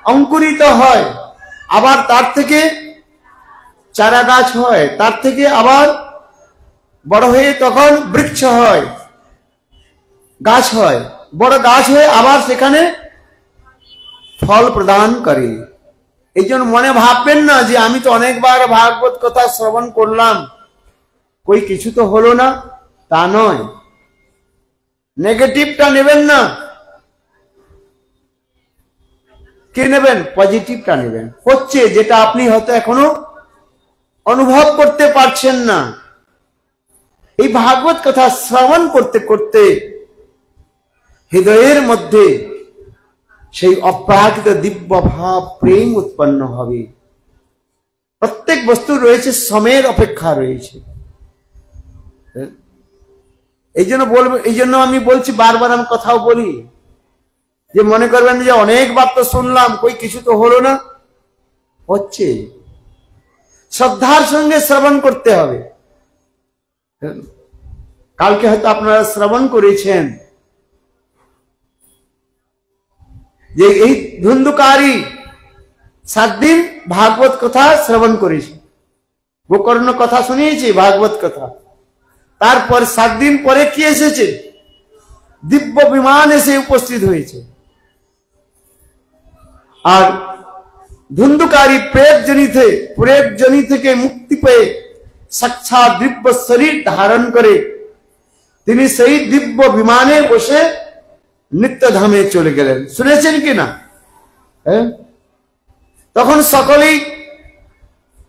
অঙ্কুরিত হয়। আবার তার থেকে চারা গাছ হয়, তার থেকে আবার বড় হয়ে তখন বৃক্ষ হয়, গাছ হয়, বড় গাছ হয়ে আবার সেখানে ফল প্রদান করে। এই জন্য মনে ভাববেন না যে আমি তো অনেকবার ভাগবত কথা শ্রবণ করলাম, কই কিছু তো হলো না, তা নয়। নেগেটিভটা নেবেন না, কি নেবেন? পজিটিভটা নেবেন। হচ্ছে যেটা আপনি হয়তো এখনো অনুভব করতে পারছেন না। এই ভাগবত কথা শ্রবণ করতে করতে হৃদয়ের মধ্যে সেই অপ্রাকৃত দিব্য ভাব, প্রেম উৎপন্ন হবে। প্রত্যেক বস্তু রয়েছে, সময়ের অপেক্ষা রয়েছে। এই জন্য আমি বলছি, বারবার আমি কথাও বলি যে মনে করবেন যে অনেকবার তো শুনলাম, কই কিছু তো হলো না। হচ্ছে, শ্রদ্ধার সঙ্গে শ্রবণ করতে হবে। কালকে হয়তো আপনারা শ্রবণ করেছেন যে এই ধুন্ধুকারী 7 দিন ভাগবত কথা শ্রবণ করেছে, গোকর্ণ কথা শুনিয়েছি, ভাগবত কথা। তারপর 7 দিন পরে কি এসেছে? দিব্য বিমান এসে উপস্থিত হয়েছে। আর ধুন্ধুকারী প্রেত জনি থেকে মুক্তি পেয়ে সাক্ষাৎ দিব্য শরীর ধারণ করে তিনি সেই দিব্য বিমানে বসে নিত্যধামে চলে গেলেন। শুনেছেন কিনা? তখন সকলেই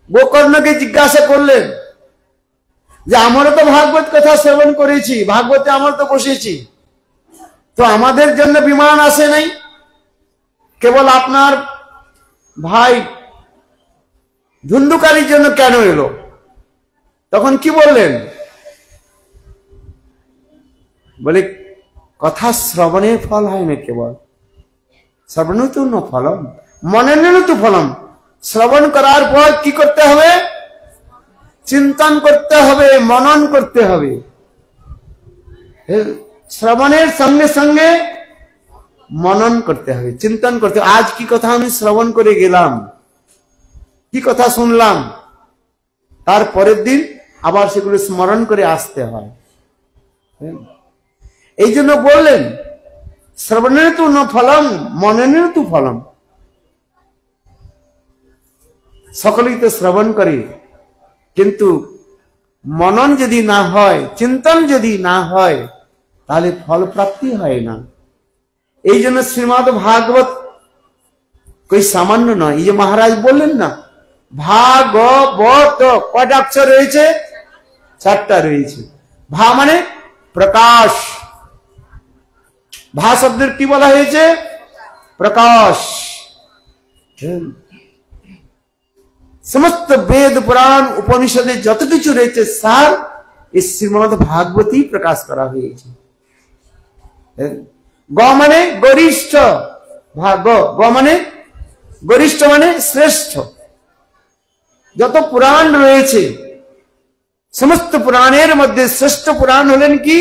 গোকর্ণকে জিজ্ঞাসা করলেন যে আমারও তো ভাগবত কথা শ্রবণ করেছি, ভাগবতে আমার তো বসেছি, তো আমাদের জন্য বিমান আসে নাই, কেবল আপনার ভাই ধুন্ধুকারীর জন্য কেন এলো? তখন কি বললেন? বলে কথা শ্রবণের ফল হয় না, কেবল শ্রবণ তো ন ফলম মননেন তো ফলম। শ্রবণ করার পর কি করতে হবে? চিন্তন করতে হবে, মনন করতে হবে। শ্রবণের সঙ্গে সঙ্গে মনন করতে হবে, চিন্তন করতে হবে। আজ কি কথা আমি শ্রবণ করে গেলাম, কি কথা শুনলাম, তার পরের দিন আবার সেগুলো স্মরণ করে আসতে হয়। এই জন্য বললেন শ্রবণের তো ন ফলম মননের তো ফলম। সকলেই তো শ্রবণ করে, কিন্তু মনন যদি না হয়, চিন্তন যদি না হয়, তাহলে ফল প্রাপ্তি হয় না। এই জন্য শ্রীমদ্ ভাগবত কই সামান্য নয়। এই যে মহারাজ বললেন না, ভাগবত কয়টা অক্ষর রয়েছে? 4টা রয়েছে। ভা মানে প্রকাশ, ভা শব্দের কি বলা হয়েছে? প্রকাশ। সমস্ত বেদ পুরাণ উপনিষদে যত কিছু রয়েছে সার এই শ্রীমদ্ ভাগবতী প্রকাশ করা হয়েছে। গ মানে গরিষ্ঠ, ভাগ গ মানে গরিষ্ঠ মানে শ্রেষ্ঠ। যত পুরাণ রয়েছে সমস্ত পুরাণের মধ্যে শ্রেষ্ঠ পুরাণ হলেন কি?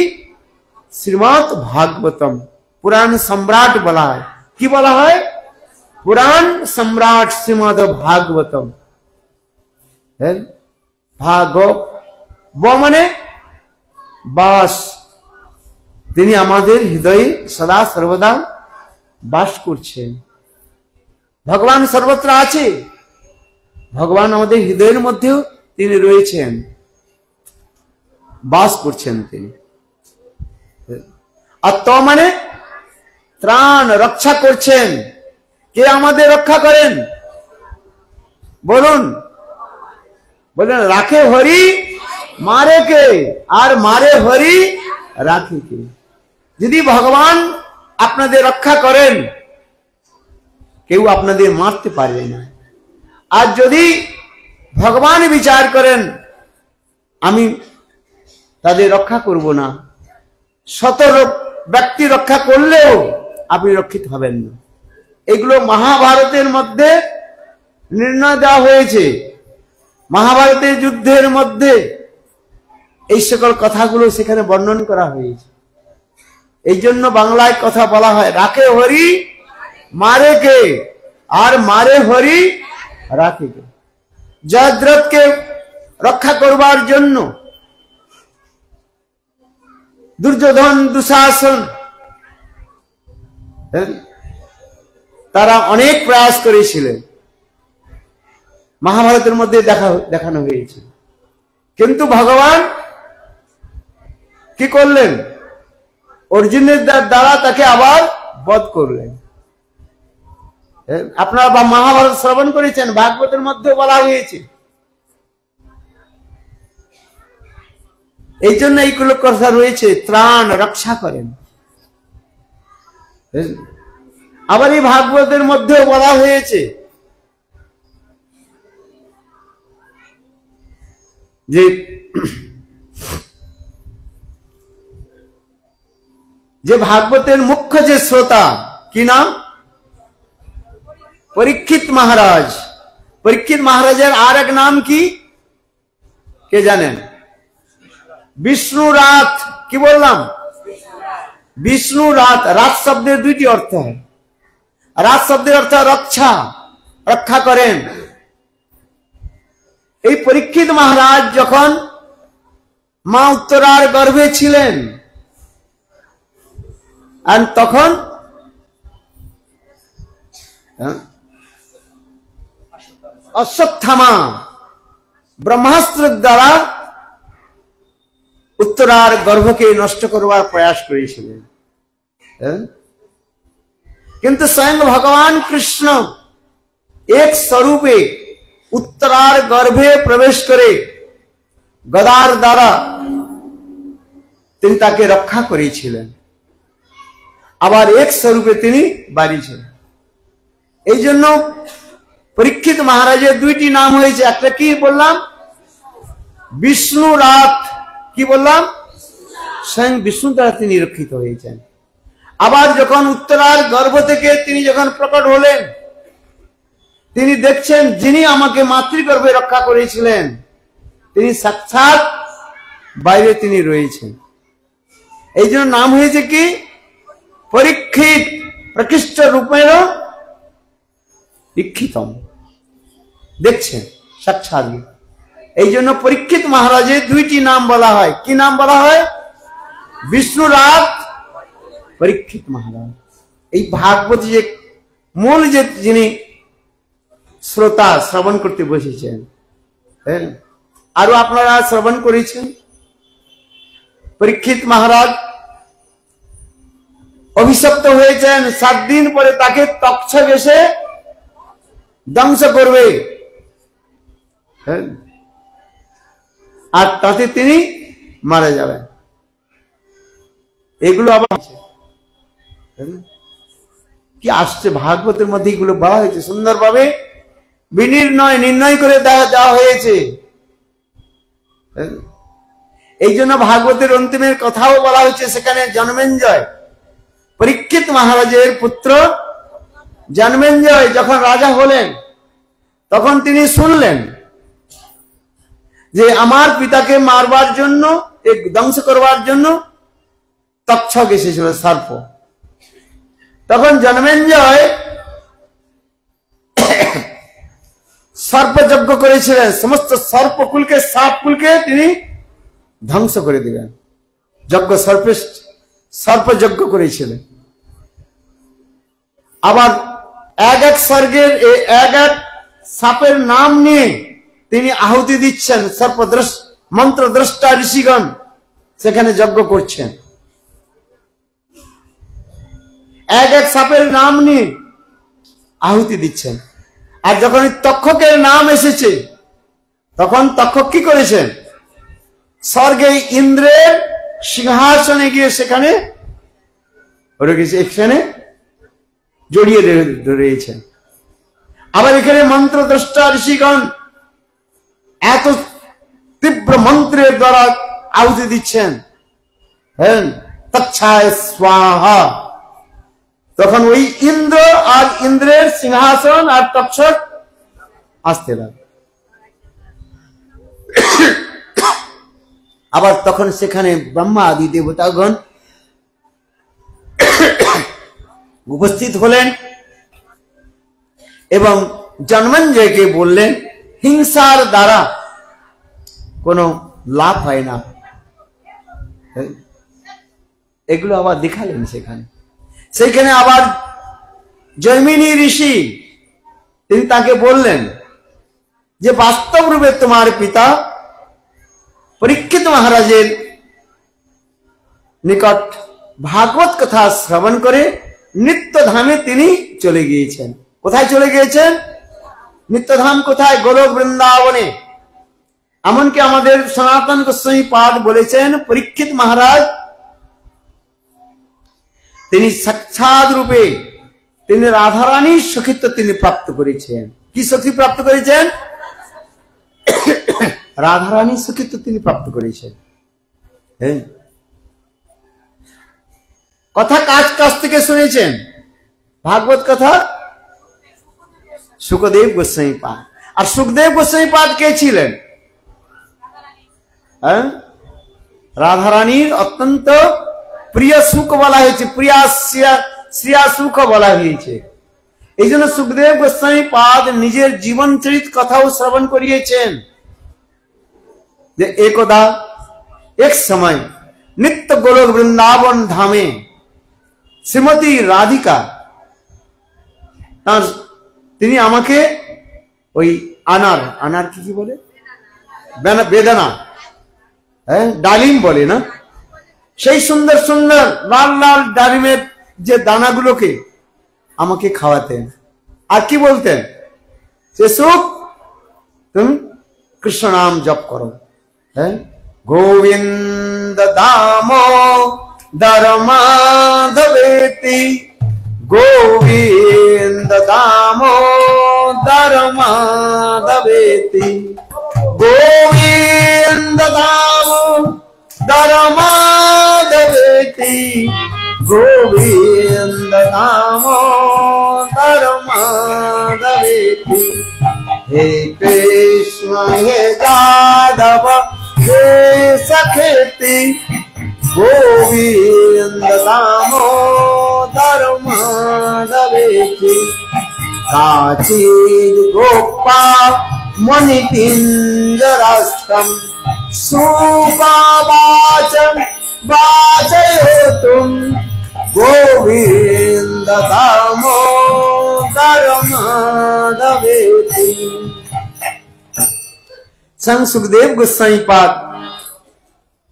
শ্রীমদ্ ভাগবতম। পুরাণ সম্রাট বলা হয়। কি বলা হয়? পুরাণ সম্রাট শ্রীমদ্ ভাগবতম। ভাগ ব মানে বাস, তিনি আমাদের হৃদয়ে সদা সর্বদা বাস করছেন। ভগবান সর্বত্র আছে, ভগবান আমাদের হৃদয়ের মধ্যেও তিনি রয়েছেন, বাস করছেন তিনি। আর ত মানে ত্রাণ, রক্ষা করছেন। কে আমাদের রক্ষা করেন? বলুন, বলেন রাখে হরি মারে কে, আর মারে হরি রাখে কে। যদি ভগবান আপনাদের রক্ষা করেন, কেউ আপনাদের মারতে পারবে না। আর যদি ভগবান বিচার করেন আমি তাদের রক্ষা করব না, শত ব্যক্তি রক্ষা করলেও আপনি রক্ষিত হবেন না। এগুলো মহাভারতের মধ্যে নির্ণয় দেওয়া হয়েছে। মহাভারতের যুদ্ধের মধ্যে এই সকল কথাগুলো সেখানে বর্ণন করা হয়েছে। এই জন্য বাংলায় কথা বলা হয় রাখে হরি মারে কে, আর মারে হরি রাখে কে। জয়দ্রথকে রক্ষা করবার জন্য দুর্যোধন, দুঃশাসন তারা অনেক প্রয়াস করেছিলেন, মহাভারতের মধ্যে দেখানো হয়েছে। কিন্তু ভগবান কি করলেন? অর্জুনের দ্বারা তাকে আবার বধ করলেন। আপনারা মহাভারত শ্রবণ করেছেন, ভাগবতের মধ্যে বলা হয়েছে। এই জন্য এইগুলো কথা রয়েছে, ত্রাণ রক্ষা করেন। আবার এই ভাগবতের মধ্যে বলা হয়েছে যে ভাগবতের মুখ্য যে শ্রোতা, কি নাম? পরীক্ষিত মহারাজ। পরীক্ষিত মহারাজের আর এক নাম কি কে জানেন? বিষ্ণু রাত। কি বললাম? বিষ্ণু রাত। রাত শব্দের 2টি অর্থ হয়। রাত শব্দের অর্থ রক্ষা, রক্ষা করেন। এই পরীক্ষিত মহারাজ যখন মা উত্তরার গর্ভে ছিলেন। আর তখন অশ্বত্থামা ব্রহ্মাস্ত্র দ্বারা উত্তরার গর্ভকে নষ্ট করবার প্রয়াস করেছিলেন। কিন্তু স্বয়ং ভগবান কৃষ্ণ এক স্বরূপে উত্তরার গর্ভে প্রবেশ করে গদার দ্বারা তিনি তাকে রক্ষা করেছিলেন, আবার এক স্বরূপে তিনি বাড়িয়েছিলেন। এই জন্য পরীক্ষিত মহারাজের দুইটি নাম হয়েছে, একটা কি বললাম, বিষ্ণু রাত, কি বললাম, স্বয়ং বিষ্ণু দ্বারা তিনি রক্ষিত হয়েছেন। আবার যখন উত্তরার গর্ভ থেকে তিনি যখন প্রকট হলেন, তিনি দেখছেন যিনি আমাকে মাতৃগর্ভে রক্ষা করেছিলেন তিনি সাক্ষাৎ বাইরে তিনি রয়েছেন। এই জন্য নাম হয়েছে কি পরীক্ষিত, প্রকৃষ্ট রূপের দীক্ষিতম, দেখছেন সাক্ষাৎ। এই জন্য পরীক্ষিত মহারাজের দুইটি নাম বলা হয়। কি নাম বলা হয়? বিষ্ণু রাত, পরীক্ষিত মহারাজ। এই ভাগবত যে মূল যে যিনি শ্রোতা শ্রবণ করতে বসেছেন, আরো আপনারা শ্রবণ করেছেন, পরীক্ষিত মহারাজ অভিশপ্ত হয়েছেন, 7 দিন পরে তাকে তক্ষক এসে ধ্বংস করবে, আর তাতে তিনি মারা যাবেন। এগুলো আবার কি আসছে ভাগবতের মধ্যে, এগুলো বলা হয়েছে সুন্দরভাবে, বিনির্ণয় নির্ণয় করে দেওয়া হয়েছে। এই জন্য ভাগবতের অন্তিমের কথাও বলা হয়েছে, সেখানে জন্মেঞ্জয় পরীক্ষিত মহারাজের পুত্র জন্মেঞ্জয় যখন রাজা হলেন, তখন তিনি শুনলেন যে আমার পিতাকে মারবার জন্য, ধ্বংস করবার জন্য তক্ষক এসেছিল, সর্প। তখন জন্মেঞ্জয় সর্পযজ্ঞ করেছিলেন, সমস্ত সর্পকুলকে, সাপকুলকে তিনি ধ্বংস করে দিলেন। সর্পযজ্ঞ করেছিলেন। আবার এক এক স্বর্গের এক এক সাপের নাম নিয়ে তিনি আহুতি দিচ্ছেন, মন্ত্রদ্রষ্টা ঋষিগণ সেখানে যজ্ঞ করছেন, এক এক সাপের নাম নিয়ে আহুতি দিচ্ছেন। আর যখন তক্ষকের নাম এসেছে, তখন তক্ষক কি করেছেন? স্বর্গে ইন্দ্রের সিংহাসনে গিয়ে সেখানে এখানে জড়িয়ে রয়েছেন। আবার এখানে মন্ত্রদ্রষ্টা ঋষিগণ এত তীব্র মন্ত্রের দ্বারা আহুতি দিচ্ছেন, তচ্ছায় স্বাহা। তখন ওই ইন্দ্র আর ইন্দ্রের সিংহাসন আর তক্ষক আসতে লাগে। আবার তখন সেখানে ব্রহ্মা আদি দেবতাগণ উপস্থিত হলেন এবং জন্মেঞ্জয়কে বললেন, হিংসার দ্বারা কোনো লাভ হয় না। এগুলো আবার দেখালেন সেখানে আবার জৈমিনী ঋষি তিনি তাকে বললেন যে বাস্তব রূপে তোমার পিতা পরীক্ষিত মহারাজের নিকট ভাগবত কথা শ্রবণ করে নিত্যধামে তিনি চলে গিয়েছেন। কোথায় চলে গিয়েছেন? নিত্যধাম কোথায়? গোলক বৃন্দাবনে। এমনকি আমাদের সনাতন গোস্বামী পাদ বলেছেন, পরীক্ষিত মহারাজ তিনি সাক্ষাৎ রূপে তিনি রাধারানীর সখিত্ব তিনি প্রাপ্ত করেছেন। কি সখী প্রাপ্ত করেছেন? রাধারানীর সখিত্ব তিনি প্রাপ্ত করেছেন। কথা কাছ থেকে শুনেছেন ভাগবত কথা? সুখদেব গোস্বামী পাদ। আর সুখদেব গোস্বামী পাদ কে ছিলেন? রাধারানীর অত্যন্ত প্রিয় সুখ বলা হয়েছে, শ্রিয়া সুখ বলা হয়েছে। এই জন্য সুখদেব গোস্বামী পাদ নিজের জীবন চরিত কথাও শ্রবণ করিয়েছেন যে একদা एक समय नित्य गोलोक वृंदावन धामे শ্রীমতী রাধিকা তার তিনি আমাকে ওই আনার কি বলে বেদানা, হ্যাঁ ডালিম বলে না, সেই সুন্দর সুন্দর লাল লাল ডালিমের যে দানাগুলোকে আমাকে খাওয়াতেন। আর কি বলতেন, সে সুখ তুমি কৃষ্ণ নাম জপ করো, হ্যাঁ গোবিন্দ দামো ধর্মাধবেতি, গোবিন্দ দামো ধর্মাধবেতি, গোবিন্দ দামো ধর্মাধবেতি, গোবিন্দ দামো ধর্মাধবেতি। हे कृष्ण हे यादव हे सखेति, गोविंद दामोदर माधवेति। काचिद गोपा मणिपिंजराष्टम सुबावाचम वाचयतुम, गोविंद दामोदर माधवेति। संत सुखदेव गोस्वामी पाद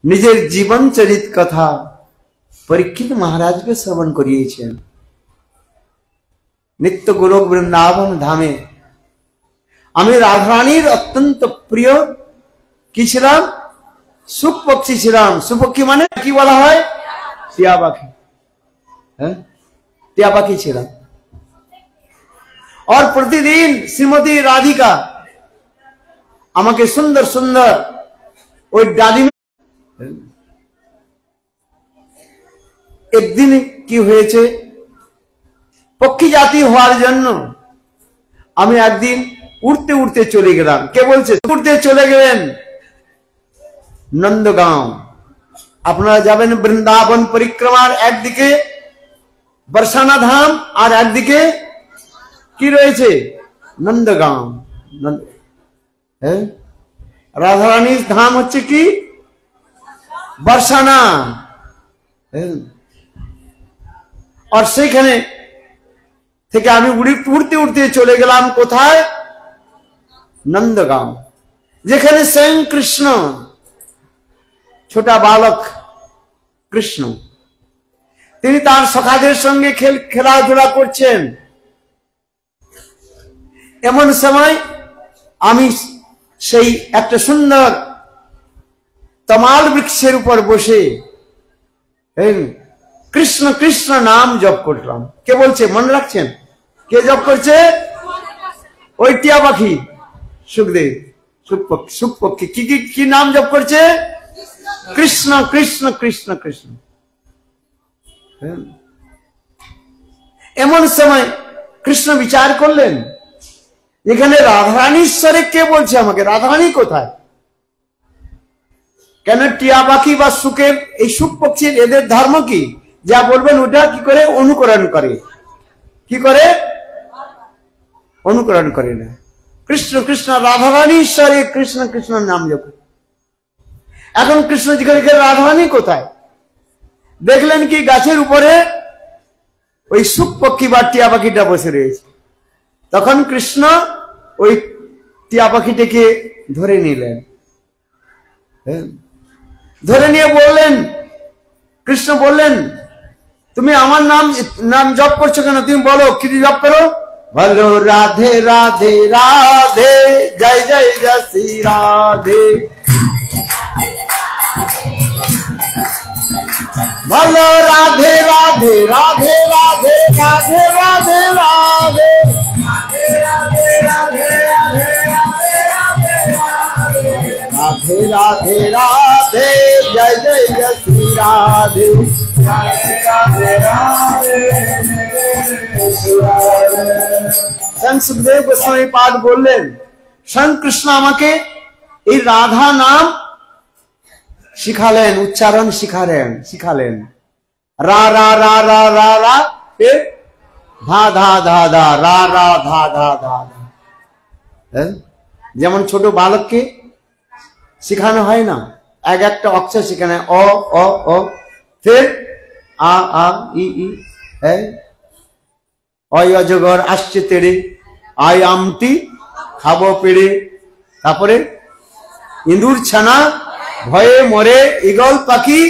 নিজের জীবন চরিত কথা পরীক্ষিত মহারাজকে শ্রবণ করিয়েছেন। নিত্য গোলক বৃন্দাবন ধামে আমি রাধারানীর অত্যন্ত প্রিয় কি ছিলাম, সুখ পক্ষী ছিলাম। সুপক্ষী মানে কি বলা হয়, টিয়া পাখি, হ্যাঁ টিয়া পাখি ছিলাম। और प्रतिदिन श्रीमती राधिका আমাকে সুন্দর সুন্দর ওই ডালিম। একদিন কি হয়েছে, পক্ষী জাতি হওয়ার জন্য আমি একদিন উড়তে উড়তে চলে গেলাম। কে বলছে উড়তে চলে গেলেন নন্দগাঁও। আপনারা যাবেন বৃন্দাবন পরিক্রমার, একদিকে বর্ষানা ধাম আর একদিকে কি রয়েছে নন্দগাঁও। রাধারানীর ধাম হচ্ছে কি বর্ষানা। আর সেইখানে থেকে আমি উড়তে উড়তে চলে গেলাম কোথায়, নন্দগাঁও, যেখানে স্বয়ং কৃষ্ণ, ছোটা বালক কৃষ্ণ, তিনি তার সখাদের সঙ্গে খেলাধুলা করছেন। এমন সময় আমি সেই একটা সুন্দর তমাল বৃক্ষের উপর বসে কৃষ্ণ কৃষ্ণ নাম জপ করলাম। কে বলছে, মনে রাখছেন কে জপ করছে, ওই টিয়া পাখি সুখদেব, সুখপক্ষী কি কি কি নাম জপ করছে, কৃষ্ণ কৃষ্ণ কৃষ্ণ কৃষ্ণ। এমন সময় কৃষ্ণ বিচার করলেন, এখানে রাধারানীশ্বরে কে বলছে আমাকে, রাধারানী কোথায়? কেন টিয়া পাখি বা সুখের এই সুখ পক্ষীর এদের ধর্ম কি, যা বলবেন ওটা কি করে অনুকরণ করে, কি করে অনুকরণ করে না। কৃষ্ণ কৃষ্ণ রাধারানীশ্বরে কৃষ্ণ কৃষ্ণ নাম জপ। এখন কৃষ্ণ জিজ্ঞাসা, রাধারানী কোথায়? দেখলেন কি গাছের উপরে ওই সুখ পক্ষী বা টিয়া পাখিটা বসে রয়েছে। তখন কৃষ্ণ ওই টিয়া পাখিটাকে ধরে নিলেন, ধরে নিয়ে বললেন, কৃষ্ণ বললেন, তুমি আমার নাম জপ করছো কেন, তুমি বলো কি জপ করো। বলো রাধে রাধে রাধে জয় জয় জয় শ্রী রাধে, বলো রাধে রাধে রাধে রাধে রাধে রাধে রাধে রাধে রাধে রাধে রাধে জয় জয় জয় শ্রী রাধে, সুখদেব গোস্বামী পাদ বললেন, স্বয়ং কৃষ্ণ আমাকে এই রাধা নাম শিখালেন, উচ্চারণ শিখালেন। রা রা রা রা রা রা ধা ধা ধা ধা রা রা ধা ধা ধা। যেমন ছোট বালককে শিখানো হয় না, এক একটা অক্ষর সেখানে অ অ অ, ফের আ আ ই ই, অয় অজগর আসছে তেড়ে, আই আমটি খাবো পেড়ে, তারপরে ইঁদুর ছানা ভয়ে মরে, ঈগল পাখি।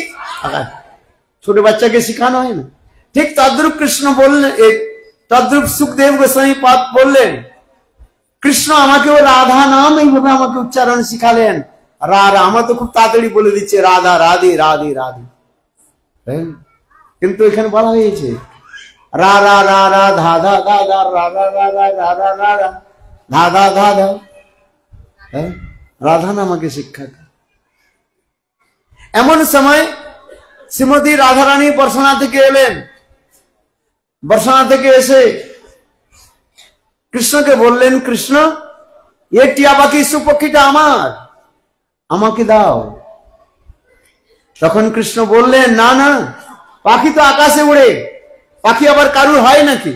ছোট বাচ্চাকে শিখানো হয় না? ঠিক তদ্রূপ কৃষ্ণ বললেন, তদ্রূপ সুখদেব গোস্বামী পাদ বললেন, কৃষ্ণ আমাকেও রাধা নাম এইভাবে আমাকে উচ্চারণ শিখালেন। রা, আমরা তো খুব তাড়াতাড়ি বলে দিচ্ছে রাধা, রাধে রাধে রাধে, কিন্তু এখানে বলা হয়েছে রা রা রা রা ধা ধা ধা ধা রা রা রা রা রা রা রা রা ধা ধা ধা ধা। রাধা নামাকে শিক্ষা। এমন সময় শ্রীমতী রাধারানী বর্ষনা থেকে এলেন। বর্ষনা থেকে এসে কৃষ্ণকে বললেন, কৃষ্ণ এ টিয়া পাখি সুপক্ষীটা আমার, আমাকে দাও। তখন কৃষ্ণ বললেন, না না, পাখি তো আকাশে উড়ে, পাখি আবার কারুর হয় নাকি?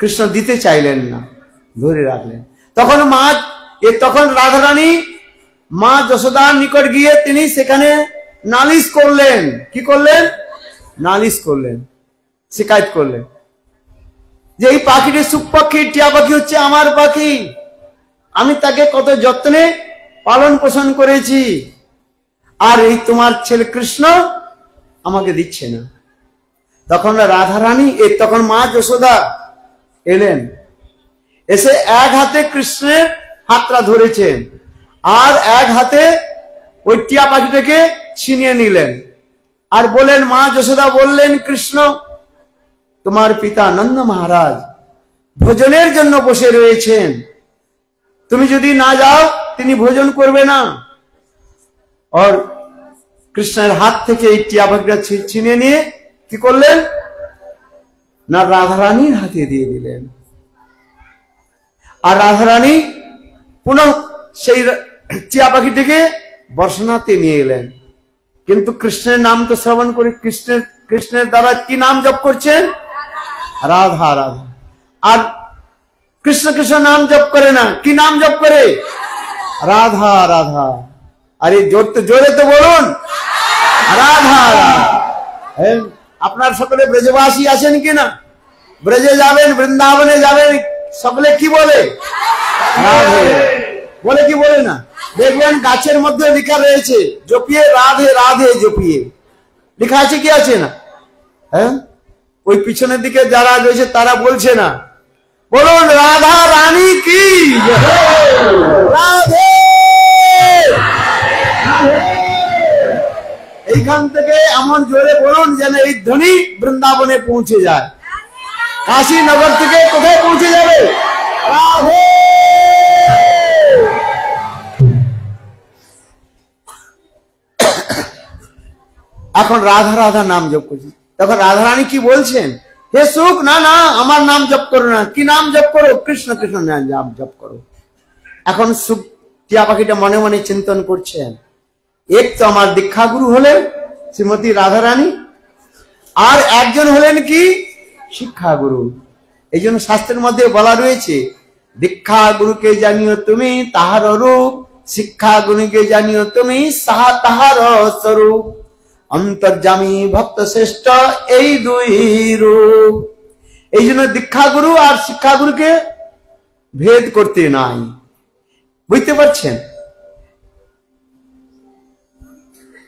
কৃষ্ণ দিতে চাইলেন না, ধরে রাখলেন। তখন রাধারানী মা যশোদার নিকট গিয়ে তিনি সেখানে নালিশ করলেন। কি করলেন? নালিশ করলেন, শিকায়ত করলেন যে এই পাখিটি সুপাখি, টিয়া পাখি হচ্ছে আমার পাখি, আমি তাকে কত যত্নে পালন পোষণ করেছি, আর এই তোমার ছেলে কৃষ্ণ আমাকে দিচ্ছে না। তখন রাধারানী, তখন মা যশোদা এলেন, এসে এক হাতে কৃষ্ণের হাতটা ধরেছেন, আর এক হাতে ওই টিয়া পাখিটাকে ছিনিয়ে নিলেন, আর বলেন, মা যশোদা বললেন, কৃষ্ণ তোমার পিতা নন্দ মহারাজ ভোজনের জন্য বসে রয়েছেন, তুমি যদি না যাও তিনি ভোজন করবে না। আর কৃষ্ণের হাত থেকে এই টিয়া পাখিটা ছিনিয়ে নিয়ে কি করলেন না, রাধারানীর হাতে দিয়ে দিলেন। আর রাধারানী পুনঃ সেই টিয়া পাখিটিকে বর্ষনাতে নিয়ে এলেন। কিন্তু কৃষ্ণের নাম তো শ্রবণ করে, কৃষ্ণের দ্বারা কি নাম জপ করছেন? রাধা রাধা। আর কৃষ্ণ কৃষ্ণ নাম জপ করে না, কি নাম জপ করে? রাধা রাধা। আরে জোরে তো বলুন, রাধা রাধা। আপনার সকলে ব্রজবাসী আছেন কিনা? ব্রজে যাবেন, বৃন্দাবনে যাবেন, সকলে কি বলে? রাধে বলে, কি বলে না? দেখবেন গাছের মধ্যে লেখা রয়েছে জপিয়ে রাধে রাধে জপিয়ে, লেখা আছে কি আছে না? ওই পিছনের দিকে যারা রয়েছে তারা বলছে না, বলুন রাধা রানী কি রাধে। এইখান থেকে এমন জোরে বলুন যেন এই ধ্বনি বৃন্দাবনে পৌঁছে যায়। কাশীনগর থেকে কোথায় পৌঁছে যাবে? রাধে। এখন রাধা রাধা নাম জপ করছি। তখন রাধারানী কি বলছেন, হে সুখ, না না, আমার নাম জপ করো না। কি নাম জপ করো? কৃষ্ণ কৃষ্ণ নাম জপ করো। এখন সুখ টিয়া পাখিটা মনে মনে চিন্তন করছেন, এক তো আমার দীক্ষা গুরু হলেন শ্রীমতী রাধারানী, আর একজন হলেন কি শিক্ষা গুরু। এই জন্য শাস্ত্রের মধ্যে বলা রয়েছে, দীক্ষা গুরুকে জানিও তুমি তাহার রূপ, শিক্ষা গুরুকে জানিও তুমি সাহা তাহার স্বরূপ, অন্তর্যামী ভক্ত শ্রেষ্ঠ এই দুই রূপ। এই জন্য দীক্ষা গুরু আর শিক্ষা গুরুকে ভেদ করতে নাই। বুঝতে পারছেন?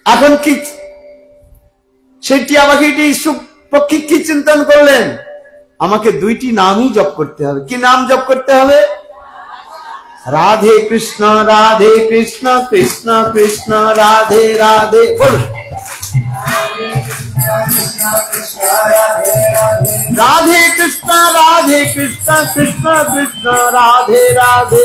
এখন কি সেই টিয়া পাখিটি সুখ পক্ষী কি চিন্তন করলেন, আমাকে দুইটি নামই জপ করতে হবে। কি নাম জপ করতে হবে? রাধে কৃষ্ণ কৃষ্ণ কৃষ্ণ রাধে রাধে। বলুন, রাধে কৃষ্ণ কৃষ্ণ কৃষ্ণ রাধে রাধে।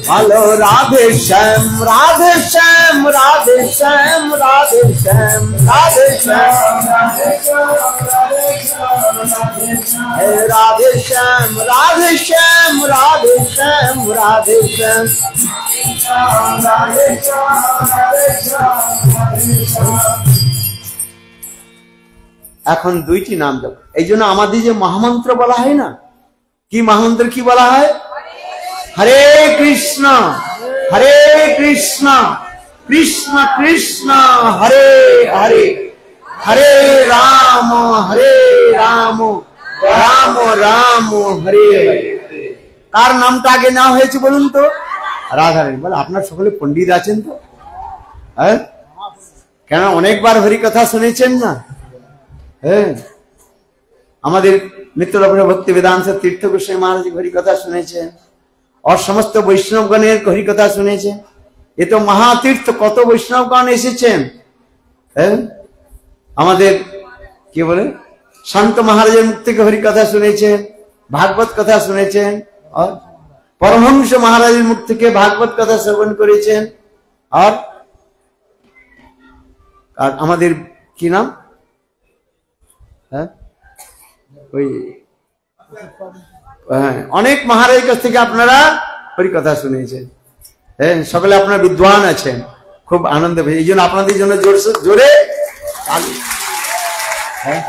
ভালো রাধে শ্যাম রাধে শ্যাম রাধে শ্যাম রাধে শ্যাম রাধে শ্যাম রাধে শ্যাম রাধে শ্যাম রাধে শ্যাম রাধে শ্যাম। এখন দুইটি নাম জপ। এই জন্য আমাদের যে মহামন্ত্র বলা হয় না, কি মহামন্ত্র কি বলা হয়? হরে কৃষ্ণ কৃষ্ণ কৃষ্ণ হরে হরে হরে রাম রাম রাম হরে হরে। কার নামটা আগে নেওয়া হয়েছে বলুন তো? রাধারানী। বলে আপনার সকলে পণ্ডিত আছেন তো? হ্যাঁ, কেন অনেকবার হরি কথা শুনেছেন না? হ্যাঁ, আমাদের নিত্যরূপে ভক্তি বেদান্ত তীর্থ গোস্বামী মহারাজ হরি কথা শুনেছেন, আর সমস্ত বৈষ্ণবগণের হরি কথা শুনেছেন। এ তো মহাতীর্থ, কত বৈষ্ণবগণ এসেছেন। হ্যাঁ, আমাদের কি বলে শান্ত মহারাজের মুখ থেকে হরি কথা শুনেছেন, ভাগবত কথা শুনেছেন, আর পরমহংস মহারাজের মুখ থেকে ভাগবত কথা শ্রবণ করেছেন। আর আমাদের কি নাম, হ্যাঁ ওই অনেক মহারাজের কাছ থেকে আপনারা হরি কথা শুনেছেন। হ্যাঁ, সকলে আপনারা বিদ্বান আছেন, খুব আনন্দ পেয়েছে। এই জন্য আপনাদের জন্য জোরে হ্যাঁ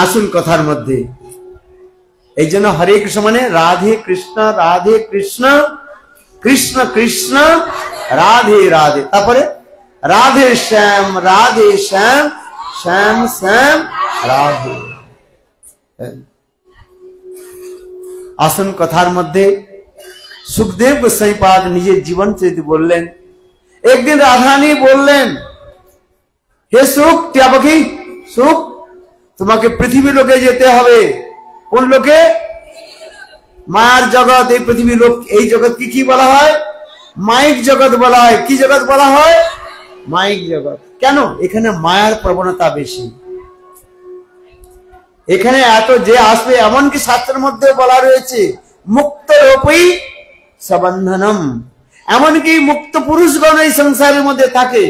আসুন কথার মধ্যে। এই জন্য হরে কৃষ্ণ মানে রাধে কৃষ্ণ কৃষ্ণ কৃষ্ণ রাধে রাধে, তারপরে রাধে শ্যাম শ্যাম শ্যাম রাধে। আসুন কথার মধ্যে। সুখদেব গোস্বামী পাদ নিজের জীবন চরিত বললেন। একদিন রাধারানী বললেন, হে সুখ টিয়াপাখি, সুখ তোমাকে পৃথিবী লোকে যেতে হবে। কোন লোকে? মায়ার জগৎ। এই পৃথিবী লোক, এই জগৎ কি বলা হয়? মাইক জগৎ বলা হয়। কি জগৎ বলা হয়? মাইক জগৎ। কেন? এখানে মায়ার প্রবণতা বেশি। এখানে এত যে আসবে, এমনকি শাস্ত্রের মধ্যে বলা রয়েছে মুক্ত রূপী সবন্ধনম, এমনকি মুক্ত পুরুষগণ এই সংসারের মধ্যে থাকে।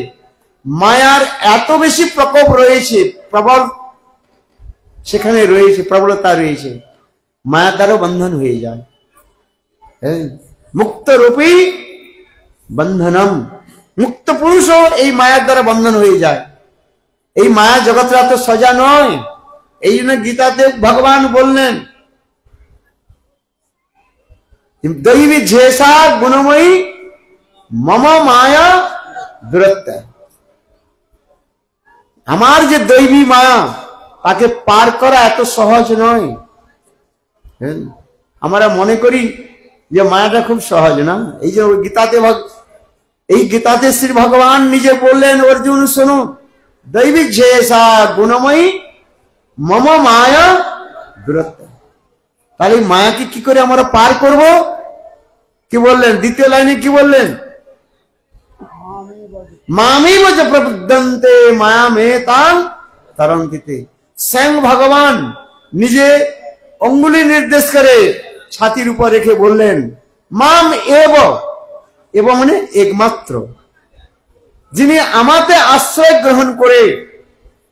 মায়ার এত বেশি প্রকোপ রয়েছে, প্রবল সেখানে রয়েছে, প্রবলতা রয়েছে, মায়ার দ্বারা বন্ধন হয়ে যায়। মুক্ত রূপী বন্ধনম, মুক্ত পুরুষও এই মায়ার দ্বারা বন্ধন হয়ে যায়। এই মায়া জগৎটা তো সোজা নয়। এই জন্য গীতাতে ভগবান বললেন, দৈবী ঝেষা গুণময়ী মম মায়া দূরত্ব। আমার যে দৈবী মায়া, তাকে পার করা এত সহজ নয়। আমরা মনে করি যে মায়াটা খুব সহজ না। এই যে গীতাতে শ্রী ভগবান নিজে বললেন, অর্জুন শোনো, দৈবী ঝেষা গুণময়ী মম মায়া দূরত্ব। তাহলে মায়াকে কি করে আমরা পার করব? কি বললেন দ্বিতীয় লাইনে? কি বললেন? মামেব চ প্রবুদ্ধন্তে মায়ামেতাং তরন্তি। স্বয়ং ভগবান নিজে অঙ্গুলি নির্দেশ করে ছাতির উপর রেখে বললেন, মাম এব, এব মানে একমাত্র, যিনি আমাতে আশ্রয় গ্রহণ করে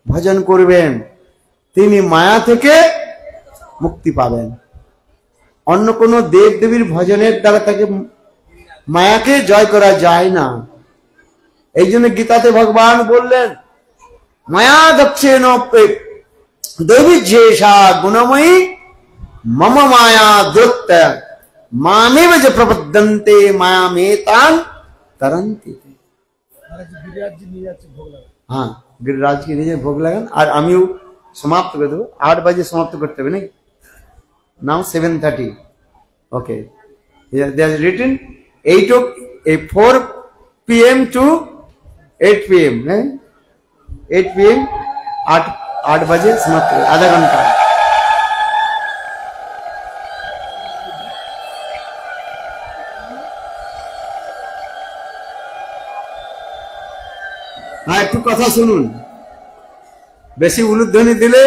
ভজন করবেন, তিনি মায়া থেকে মুক্তি পাবেন। অন্য কোন দেব দেবীর ভজনের দ্বারা তাকে মায়াকে জয় করা যায় না। এই জন্য গীতাতে ভগবান বললেন, মায়া দক্ষেণ দেবী ঝেষা গুণময়ী মম মায়া দূরত্ব মামেব চ প্রবুদ্ধন্তে মায়ামেতাং তরন্তি। হ্যাঁ, गिरिराज की नीचे भोग लगान और आमिও समाप्त कर देव 8 बजे समाप्त करते হবে নাকি now 7:30 okay they are written 4 p.m. to 8 p.m. 8 p.m. 8 बजे समाप्त आधा घंटा हाँ एक कथा शुनुन बेशी उलुध्वनि दिले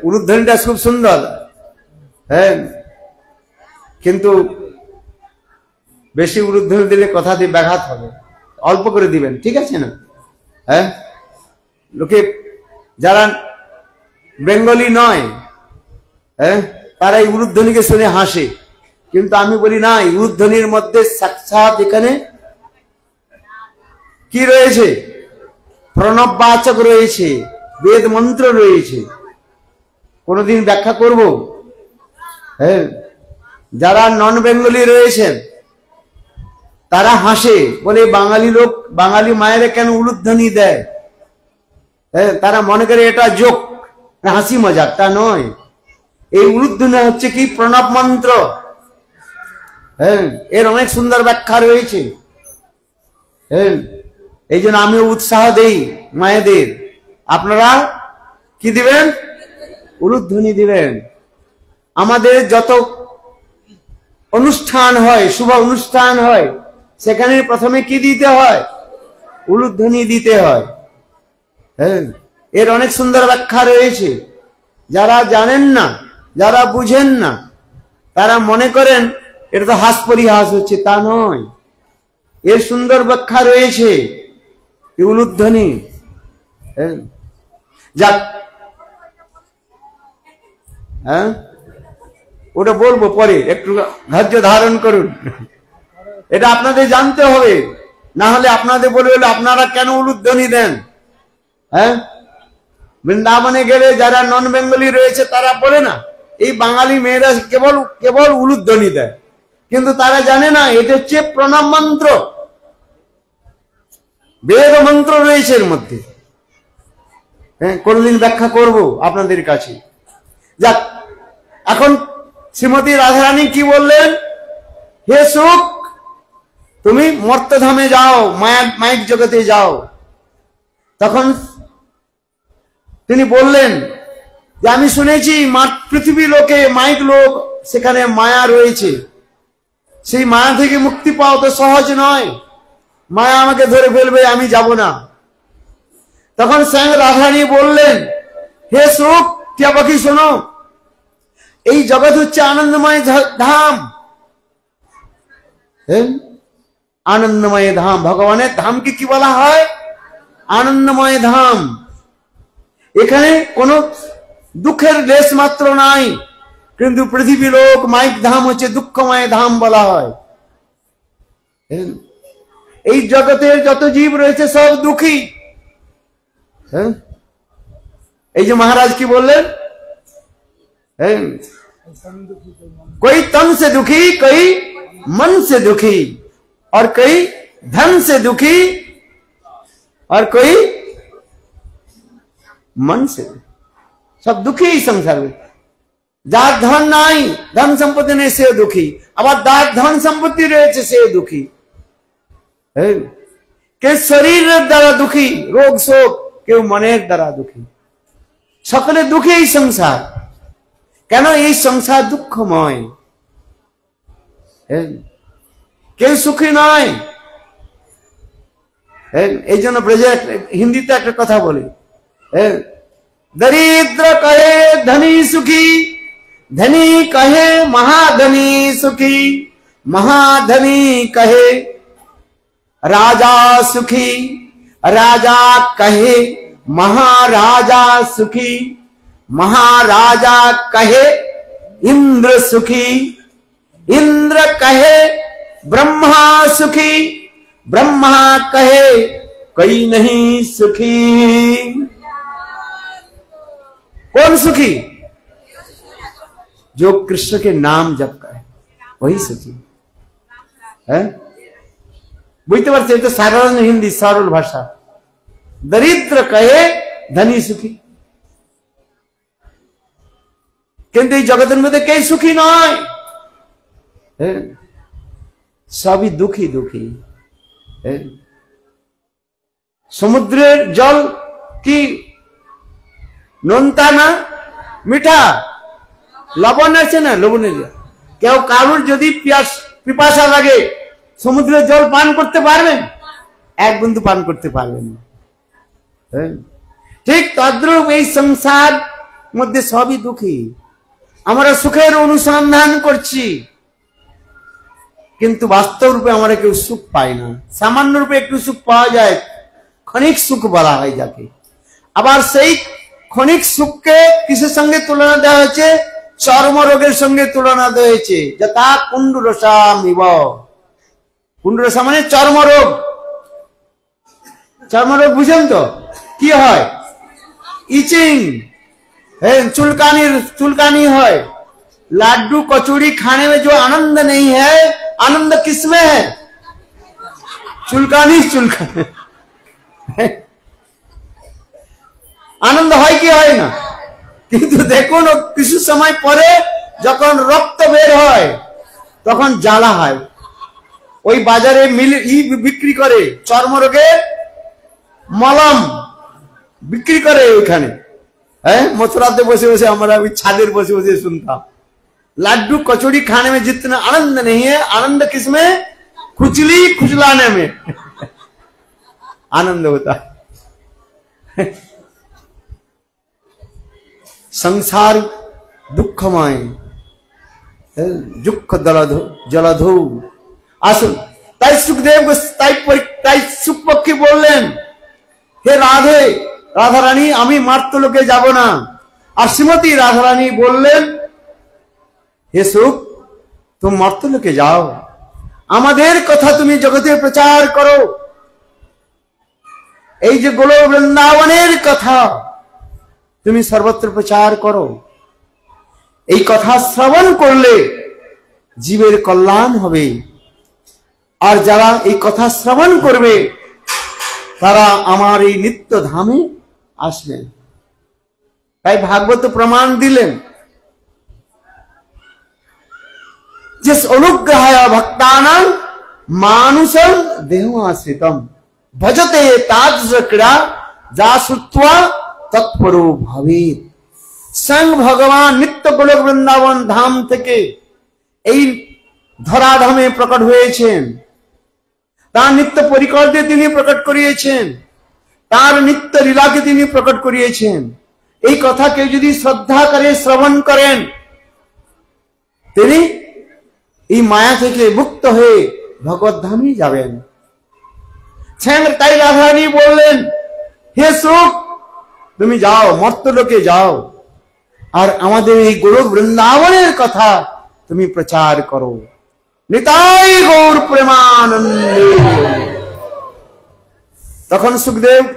उलुध्वनिटा खूब सुंदर है किन्तु बेशी उलुध्वनि दिले कथा दिए व्याघात होबे अल्प करे दिबेन ठीक आछे ना है लोके जारा बेंगली नय तारा এই উলুধ্বনিকে শুনে হাসে কিন্তু আমি বলি না, উলুধ্বনির মধ্যে সাক্ষাৎ এখানে কি রয়েছে? প্রণববাচক রয়েছে, বেদ মন্ত্র রয়েছে। কোনদিন ব্যাখ্যা করব। হ্যাঁ, যারা নন বেঙ্গলি রয়েছেন তারা হাসে, বলে বাঙালি লোক, বাঙালি মায়েরা কেন উলুধ্বনি দেয়? হ্যাঁ, তারা মনে করে এটা জোক, হাসি মজাক। তা নয়, এই উলুধ্বনি হচ্ছে কি প্রণব মন্ত্র। হ্যাঁ, এর অনেক সুন্দর ব্যাখ্যা রয়েছে। হ্যাঁ, এই জন্য আমিও উৎসাহ দেই মায়েদের, আপনারা কি দিবেন? উলুধ্বনি দিবেন। আমাদের যত অনুষ্ঠান হয়, শুভ অনুষ্ঠান হয়, সেখানে প্রথমে কি দিতে হয়? উলুধ্বনি দিতে হয়। হ্যাঁ, এর অনেক সুন্দর ব্যাখ্যা রয়েছে। যারা জানেন না, যারা বুঝেন না, তারা মনে করেন এটা তো হাস পরিহাস হচ্ছে। তা নয়, এর সুন্দর ব্যাখ্যা রয়েছে উলুধ্বনি। যাক, হ্যাঁ, ওটা বলবো পরে, একটু ধৈর্য ধারণ করুন। এটা আপনাদের জানতে হবে, না হলে আপনাদের বলবে আপনারা কেন উলুধ্বনি দেন। হ্যাঁ, বৃন্দাবনে গেলে যারা নন বেঙ্গলি রয়েছে তারা বলে না এই বাঙালি মেয়েরা কেবল কেবল উলুধ্বনি দেয়, কিন্তু তারা জানে না এটা হচ্ছে প্রণব মন্ত্র, বেদ মন্ত্র রয়েছে এর মধ্যে। হ্যাঁ, কোনদিন ব্যাখ্যা করব আপনাদের কাছে। যাক, এখন শ্রীমতী রাধারানী কি বললেন? হে সুখ, তুমি মর্তধামে যাও, মাইক জগতে যাও। তখন তিনি বললেন যে আমি শুনেছি পৃথিবী লোকে মাইক লোক, সেখানে মায়া রয়েছে, সেই মায়া থেকে মুক্তি পাওয়া তো সহজ নয়, মায়া আমাকে ধরে ফেলবে, আমি যাব না। তখন স্বয়ং রাধারানী বললেন, হে সুখ, টিয়া পাখি শোনো, এই জগৎ হচ্ছে আনন্দময় ধাম। আনন্দময় ধাম, ভগবানের ধামকে কি বলা হয়? আনন্দময় ধাম। এখানে কোনো দুঃখের লেশ মাত্র নাই, কিন্তু পৃথিবী লোক মাইক ধাম হচ্ছে দুঃখময় ধাম বলা হয়। এই জগতের যত জীব রয়েছে সব দুঃখী। এই যে মহারাজ কি বললেন, कोई तन से दुखी, कोई मन से दुखी, और कोई धन से दुखी, और कोई मन से। सब दुखी ही संसार में। যার ধন নাই, ধন সম্পত্তি নেই, সে দুঃখী। আবার যার ধন সম্পত্তি রয়েছে সে দুঃখী। কেউ শরীরের দ্বারা দুঃখী, রোগ শোক, কেউ মনের দ্বারা দুঃখী। সকলে দুঃখী এই সংসার। কেন? এই সংসার দুঃখময়, কেউ সুখী নয়। এই জন্য ব্রজে হিন্দিতে একটা কথা বলি, দরিদ্র কহে ধনী সুখী, ধনী কহে মহাধনী সুখী, মহাধনী কহে রাজা সুখী, রাজা কহে महाराजा सुखी, महाराजा कहे इंद्र सुखी, इंद्र कहे ब्रह्मा सुखी, ब्रह्मा कहे कोई नहीं सुखी। कौन सुखी? जो कृष्ण के नाम जप करे वही सुखी है। बुझते पारছেন? এটা সাধারণ হিন্দি, সরল ভাষা। দরিদ্র কহে ধনী সুখী, কিন্তু এই জগতের মধ্যে কে সুখী নয়? সবই দুঃখী দুঃখী। সমুদ্রের জল কি নোনতা না মিঠা? লবণ আছে না? লবণের কেউ কারুর যদি পিপাসা লাগে সমুদ্রের জল পান করতে পারবেন? এক বিন্দু পান করতে পারবেন না। ঠিক তদ্রূপ এই সংসার মধ্যে সবই দুঃখী। আমরা সুখের অনুসন্ধান করছি, কিন্তু বাস্তব রূপে আমরা কেউ সুখ পাই না। সামান্য রূপে একটু সুখ পাওয়া যায়, ক্ষণিক সুখ বলা হয় যাকে। আবার সেই ক্ষণিক সুখকে কিসের সঙ্গে তুলনা দেওয়া হয়েছে? চর্মরোগের সঙ্গে তুলনা হয়েছে, যথা কুণ্ডুরসামিব। কুণ্ডুরসা মানে চর্মরোগ। চর্মরোগ বুঝেন তো কি হয়? ইচিং, चुलकानी है। लाड्डू कचौड़ी खाने में जो आनंद नहीं है, आनंद किसमें है? चुलकानी आनंद হয় কি হয় না? কিন্তু দেখুন কিছু সময় পরে যখন রক্ত বের হয় তখন জ্বালা হয়। ওই বাজারে বিক্রি করে চর্মরোগের মলম বিক্রি করে ওখানে। मथुराते बसे बसे हमारा छादेर बसे बसे सुनता। लड्डू कचौड़ी खाने में जितना आनंद नहीं है, आनंद किसमें? खुजली खुजलाने में आनंद होता है। संसार दुखमय, दुख जलधौ। আসুন, তাই সুখদেব তাই সুখপক্ষী বললেন, হে রাধে, রাধারানী আমি মার্তলোকে যাব না। আর শ্রীমতী রাধারানী বললেন, হে সুখ তুমি মার্তলোকে যাও, আমাদের কথা তুমি জগতে প্রচার করো। এই যে গোলক বৃন্দাবনের কথা তুমি সর্বত্র প্রচার করো। এই কথা শ্রবণ করলে জীবের কল্যাণ হবে। আর যারা এই কথা শ্রবণ করবে তারা আমার এই নিত্য ধামে আসবেন। তাই ভাগবত প্রমাণ দিলেন যে অনুগ্রহায় ভক্তানাং মানুষং দেহাশ্রিতম ভজতে তাদৃশ ক্রীড়া যা শ্রুত্বা তৎপরো ভবেৎ। স্বয়ং ভগবান নিত্য গোলক বৃন্দাবন ধাম থেকে এই ধরাধামে প্রকট হয়েছেন। তার নিত্য পরিকর দিয়ে তিনি প্রকট করিয়েছেন, তার নিত্য লীলাকে তিনি প্রকট করিয়েছেন। এই কথা কেউ যদি শ্রদ্ধা করে শ্রবণ করেন, তিনি এই মায়া থেকে মুক্ত হয়ে ভগবত ধামে যাবেন। তাই রাধারানী বললেন, হে সুখ তুমি যাও, মর্তলোকে যাও, আর আমাদের এই গোলক বৃন্দাবনের কথা তুমি প্রচার করো। নিতাই গৌর প্রেমানন্দে।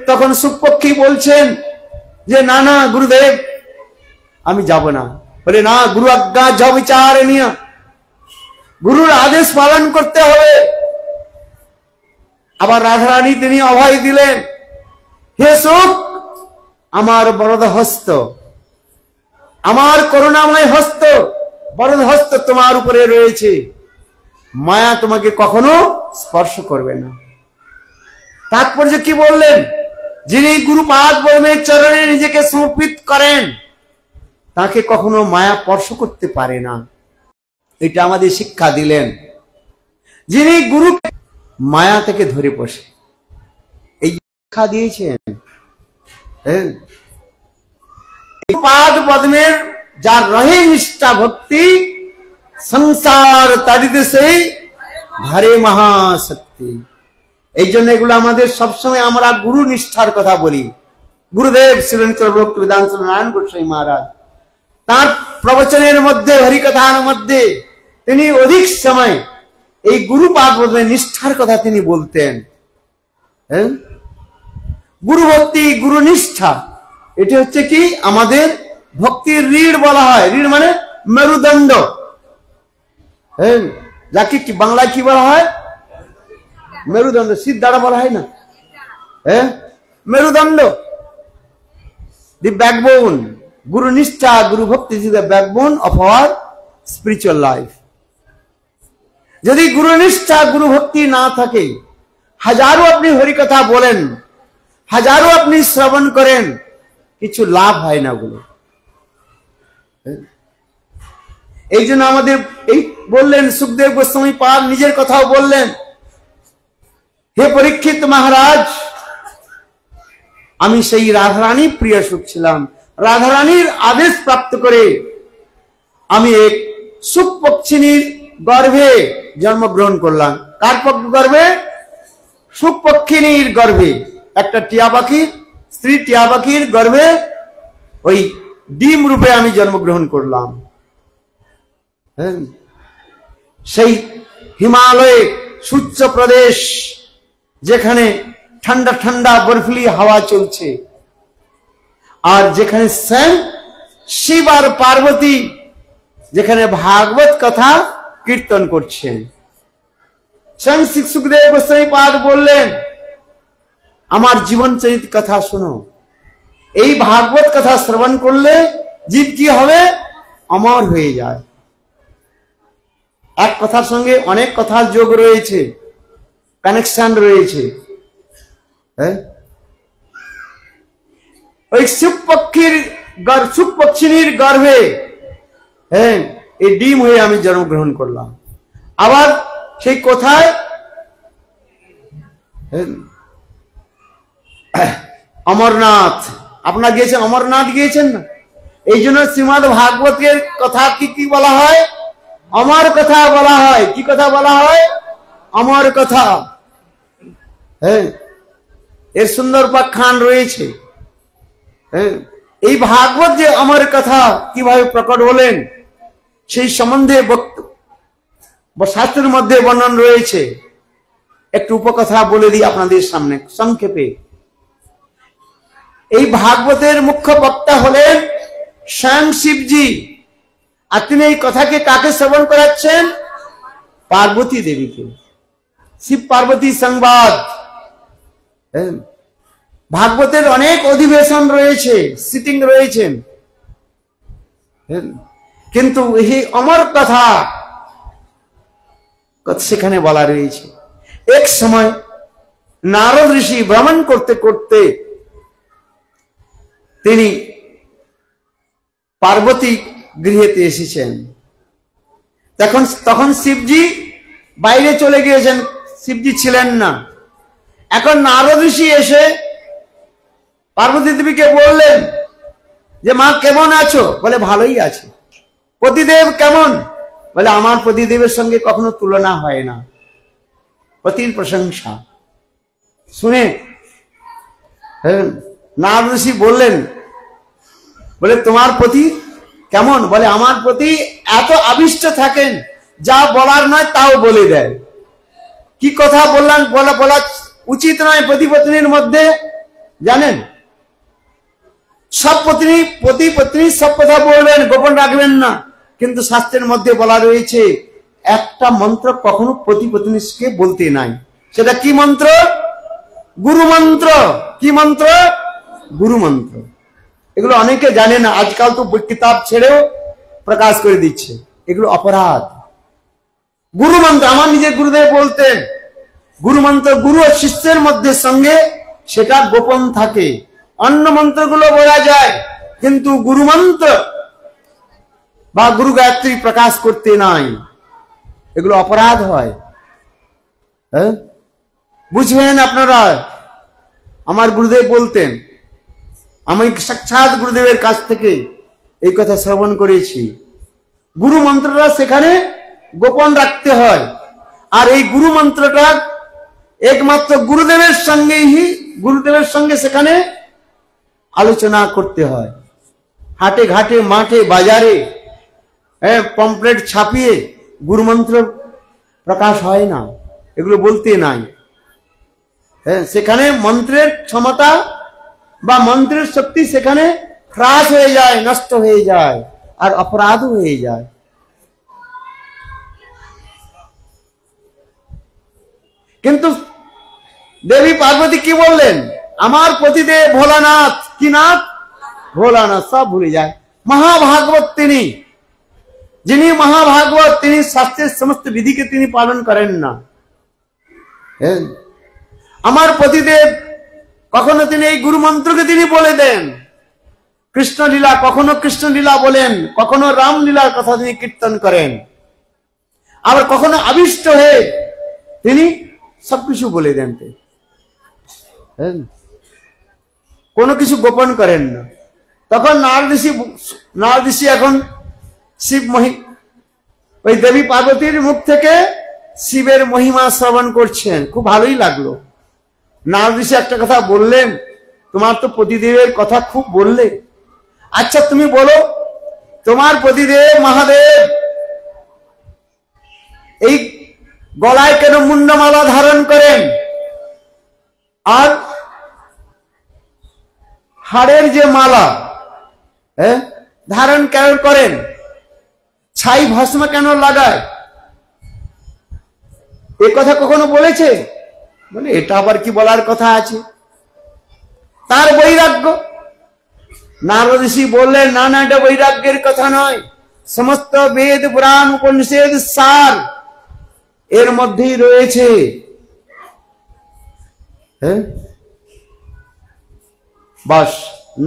তখন সুখপক্ষী বলছেন যে না না গুরুদেব আমি যাব না। বলে না, গুরু আজ্ঞা য বিচারণীয়, গুরুর আদেশ পালন করতে হবে। আবার রাধারানী তিনি অভয় দিলেন, হে সুখ আমার বরদ হস্ত, আমার করুণাময় হস্ত, বরদ হস্ত তোমার উপরে রয়েছে, মায়া তোমাকে কখনো স্পর্শ করবে না। তাৎপর্য কি বললেন? যিনি গুরুপাদ পদ্মের চরণে নিজেকে সমর্পিত করেন তাকে কখনো মায়া স্পর্শ করতে পারে না। এটা আমাদের শিক্ষা দিলেন। যিনি গুরু মায়া থেকে ধরে বসে, এই শিক্ষা দিয়েছেন। পাদ পদ্মের যার রহে নিষ্ঠা ভক্তি, সংসার তাড়িতে সেই ধারে মহাশক্তি। এই জন্য এগুলো আমাদের সবসময় আমরা গুরু নিষ্ঠার কথা বলি। গুরুদেব নারায়ণ গোস্বামী মহারাজ তার প্রবচনের মধ্যে, হরিকথার মধ্যে তিনি অধিক সময় এই গুরু পাদ পদ্মের নিষ্ঠার কথা তিনি বলতেন। গুরু ভক্তি, গুরু নিষ্ঠা, এটি হচ্ছে কি আমাদের ভক্তির ঋড় বলা হয়। ঋড় মানে মেরুদণ্ড। যাকে কি বাংলায় কি বলা হয়? মেরুদণ্ড। সিদ্ধারা বলা হয় না? মেরুদণ্ড, দি ব্যাকবোন। গুরু নিষ্ঠা, গুরু ভক্তি is the backbone of our spiritual life. যদি গুরু নিষ্ঠা, গুরু ভক্তি না থাকে, হাজারো আপনি হরিকথা বলেন, হাজারো আপনি শ্রবণ করেন, কিছু লাভ হয় না ওগুলো। এই জন্য আমাদের এই বললেন সুখদেব গোস্বামী পাদ নিজের কথাও বললেন, হে পরীক্ষিত মহারাজ আমি সেই রাধারানী প্রিয় সুখ ছিলাম। রাধারানীর আদেশ প্রাপ্ত করে আমি এক সুখ পক্ষিণীর গর্ভে জন্মগ্রহণ করলাম। কার গর্ভে? সুখ পক্ষিণীর গর্ভে। একটা টিয়া পাখির, স্ত্রী টিয়া পাখির গর্ভে ওই ডিম রূপে আমি জন্মগ্রহণ করলাম। হ্যাঁ, সেই হিমালয়ে সূর্য প্রদেশ, যেখানে ঠান্ডা ঠান্ডা বরফিলি হাওয়া চলছে, আর যেখানে স্বয়ং শিব আর পার্বতী যেখানে ভাগবত কথা কীর্তন করছেন। স্বয়ং শ্রী সুখদেব গোস্বামী পাদ বললেন, আমার জীবন চরিত কথা শোনো, এই ভাগবত কথা শ্রবণ করলে জীব কি হবে? অমর হয়ে যায়। এক কথার সঙ্গে অনেক কথার যোগ রয়েছে, কানেকশন রয়েছে। ওই সুখ পক্ষিনীর গর্ভে এই ডিম হয়ে আমি জন্মগ্রহণ করলাম। আবার সেই কোথায় অমরনাথ, আপনারা গিয়েছেন, অমরনাথ গিয়েছেন না? এই জন্য শ্রীমদ ভাগবতের কথা কি বলা হয়? অমর কথা বলা হয়। কি কথা বলা হয়? অমর কথা। এর সুন্দর পাখ্যান রয়েছে। এই ভাগবত যে অমর কথা কিভাবে প্রকট হলেন সেই সম্বন্ধে শাস্ত্রের মধ্যে বর্ণন রয়েছে। একটু উপকথা বলে দিই আপনাদের সামনে সংক্ষেপে। এই ভাগবতের মুখ্য বক্তা হলেন স্বয়ং শিবজি, আর তিনি এই কথাকে কাকে শ্রবণ করাচ্ছেন? পার্বতী দেবীকে। শিব পার্বতী সংবাদ। ভাগবতের অনেক অধিবেশন রয়েছে, সিটিং রয়েছেন, কিন্তু এই অমর কথা সেখানে বলা রয়েছে। এক সময় নারদ ঋষি ভ্রমণ করতে করতে তিনি পার্বতী গৃহেতে এসেছেন। তখন শিবজি বাইরে চলে গিয়েছেন, শিবজি ছিলেন না। এখন নারদ ঋষি এসে পার্বতী দেবীকে বললেন যে মা কেমন আছো? বলে ভালোই আছে। পতিদেব কেমন? বলে আমার পতিদেবের সঙ্গে কখনো তুলনা হয় না। পতির প্রশংসা শুনে নারদ ঋষি বললেন, বলে তোমার পতি কেমন? বলে আমার পতি এত আবিষ্ট থাকেন, যা বলার নয় তাও বলে দেয়। কি কথা বললাম বলা উচিত নয় পতি পত্নীর মধ্যে, জানেন? সব পতি পত্নী সব কথা বলবেন, গোপন রাখবেন না। কিন্তু শাস্ত্রের মধ্যে বলা রয়েছে একটা মন্ত্র কখনো পতি পত্নীকে বলতে নাই। সেটা কি মন্ত্র? গুরু মন্ত্র। কি মন্ত্র? গুরু মন্ত্র। এগুলো অনেকে জানে না, আজকাল তো কিতাব ছেড়েও প্রকাশ করে দিচ্ছে। এগুলো অপরাধ। গুরু মন্ত্র আমার নিজের গুরুদেব বলতেন, গুরু মন্ত্র গুরু ও শিষ্যের মধ্যে সঙ্গে সেটা গোপন থাকে। অন্য মন্ত্রগুলো বলা যায়, কিন্তু গুরু মন্ত্র বা গুরু গায়ত্রী প্রকাশ করতে নাই। এগুলো অপরাধ হয়। বুঝবেন আপনারা? আমার গুরুদেব বলতেন, আমি সাক্ষাৎ গুরুদেবের কাছ থেকে এই কথা শ্রবণ করেছি। গুরু মন্ত্রটা সেখানে গোপন রাখতে হয়, আর এই গুরু মন্ত্রটা একমাত্র গুরুদেবের সঙ্গে সেখানে আলোচনা করতে হয়। হাটে ঘাটে মাঠে বাজারে পম্পলেট ছাপিয়ে গুরু মন্ত্র প্রকাশ হয় না, এগুলো বলতে নাই। সেখানে মন্ত্রের ক্ষমতা বা মন্ত্রের শক্তি সেখানে হ্রাস হয়ে যায়, নষ্ট হয়ে যায়, আর অপরাধ হয়ে যায়। কিন্তু দেবী পার্বতী কি বললেন? আমার পতিদেব ভোলানাথ। কি নাথ? ভোলানাথ। সব ভুলে যায়। মহাভাগবত তিনি, যিনি মহাভাগবত, তিনি শাস্ত্রের সমস্ত বিধিকে তিনি পালন করেন না। আমার পতিদেব কখনো তিনি এই গুরু মন্ত্রকে তিনি বলে দেন। কৃষ্ণলীলা, কখনো কৃষ্ণলীলা বলেন, কখনো রামলীলার কথা তিনি কীর্তন করেন, আবার কখনো আবিষ্ট হয়ে তিনি সবকিছু বলে দেন, কোনো কিছু গোপন করেন না। তখন নারদ ঋষি এখন ওই দেবী পার্বতীর মুখ থেকে শিবের মহিমা শ্রবণ করছেন। খুব ভালোই লাগলো। নারদ ঋষি একটা কথা বললেন, তোমার তো পতিদেবের কথা খুব বললে, আচ্ছা তুমি বলো তোমার পতিদেব মহাদেব এই গলায় কেন মুন্ডমালা ধারণ করেন? আর হাড়ের যে মালা ধারণ কেন করেন? ছাই ভস্ম কেন লাগায়? এ কথা কখনো বলেছে? বলে এটা আবার কি বলার কথা আছে? তার বৈরাগ্য। নারদ ঋষি বললেন, না না, এটা বৈরাগ্যের কথা নয়, সমস্ত বেদ পুরাণ উপনিষদ সার এর মধ্যেই রয়েছে। বাস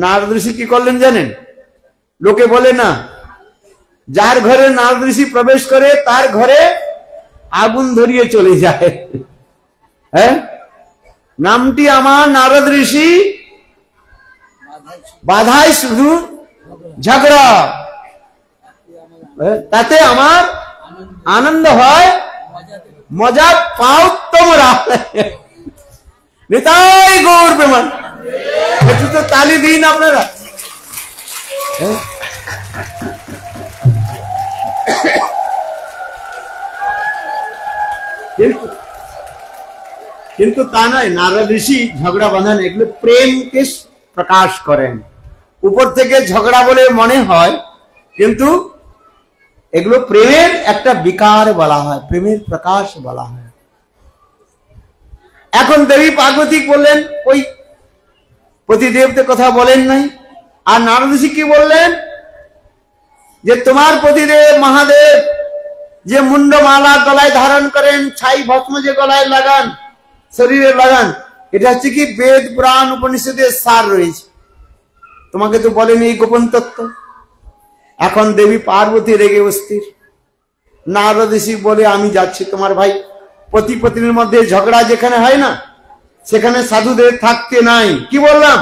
নারদ ঋষি কি করলেন জানেন? লোকে বলে না, যার ঘরে নারদ ঋষি প্রবেশ করে তার ঘরে আগুন ধরিয়ে চলে যায়। নামটি আমার নারদ ঋষি, বাধায় শুধু ঝগড়া, তাতে আমার আনন্দ হয়, মজা পাও তোমরা। নিতাই গৌর প্রেমান। একটু তো তালি দিন আপনারা। কিন্তু তা নয়, নারদ ঋষি ঝগড়া বাঁধান এগুলো প্রেমকে প্রকাশ করেন। উপর থেকে ঝগড়া বলে মনে হয়, কিন্তু এগুলো প্রেমের একটা বিকার বলা হয়, প্রেমের প্রকাশ বলা হয়। এখন দেবী পার্বতী বললেন, ওই পতিদেবদের কথা বলেন নাই। আর নারদ ঋষি কি বললেন? যে তোমার পতিদেব মহাদেব যে মুন্ডমালা গলায় ধারণ করেন, ছাই ভস্ম যে গলায় লাগান, শরীরে লাগান, এটা হচ্ছে কি বেদ পুরাণ উপনিষদের সার রয়েছে। তোমাকে তো বলেনি এই গোপন তত্ত্ব। এখন দেবী পার্বতী রেগে অস্থির। নারদ ঋষি বলে, আমি যাচ্ছি। তোমার ভাই পতি পত্নীর মধ্যে ঝগড়া যেখানে হয় না, সেখানে সাধুদের থাকতে নাই। কি বললাম?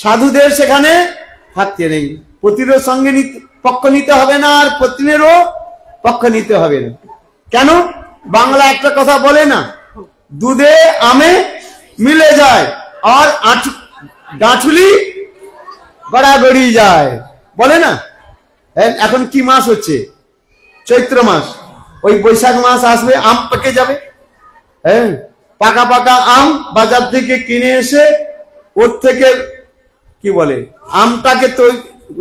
সাধুদের সেখানে থাকতে নেই। পতিরও সঙ্গে পক্ষ নিতে হবে না, আর পত্নীরও পক্ষ নিতে হবে না। কেন? বাংলা একটা কথা বলে না, দুধে আমে মিলে যায়, আর গাঁঠুলি গড়াগড়ি যায়, বলে না। এখন কি মাস হচ্ছে? চৈত্র মাস। ওই বৈশাখ মাস আসবে, আম পেকে যাবে। পাকা পাকা আম বাজার থেকে কিনে এসে ওর থেকে কি বলে, আমটাকে তো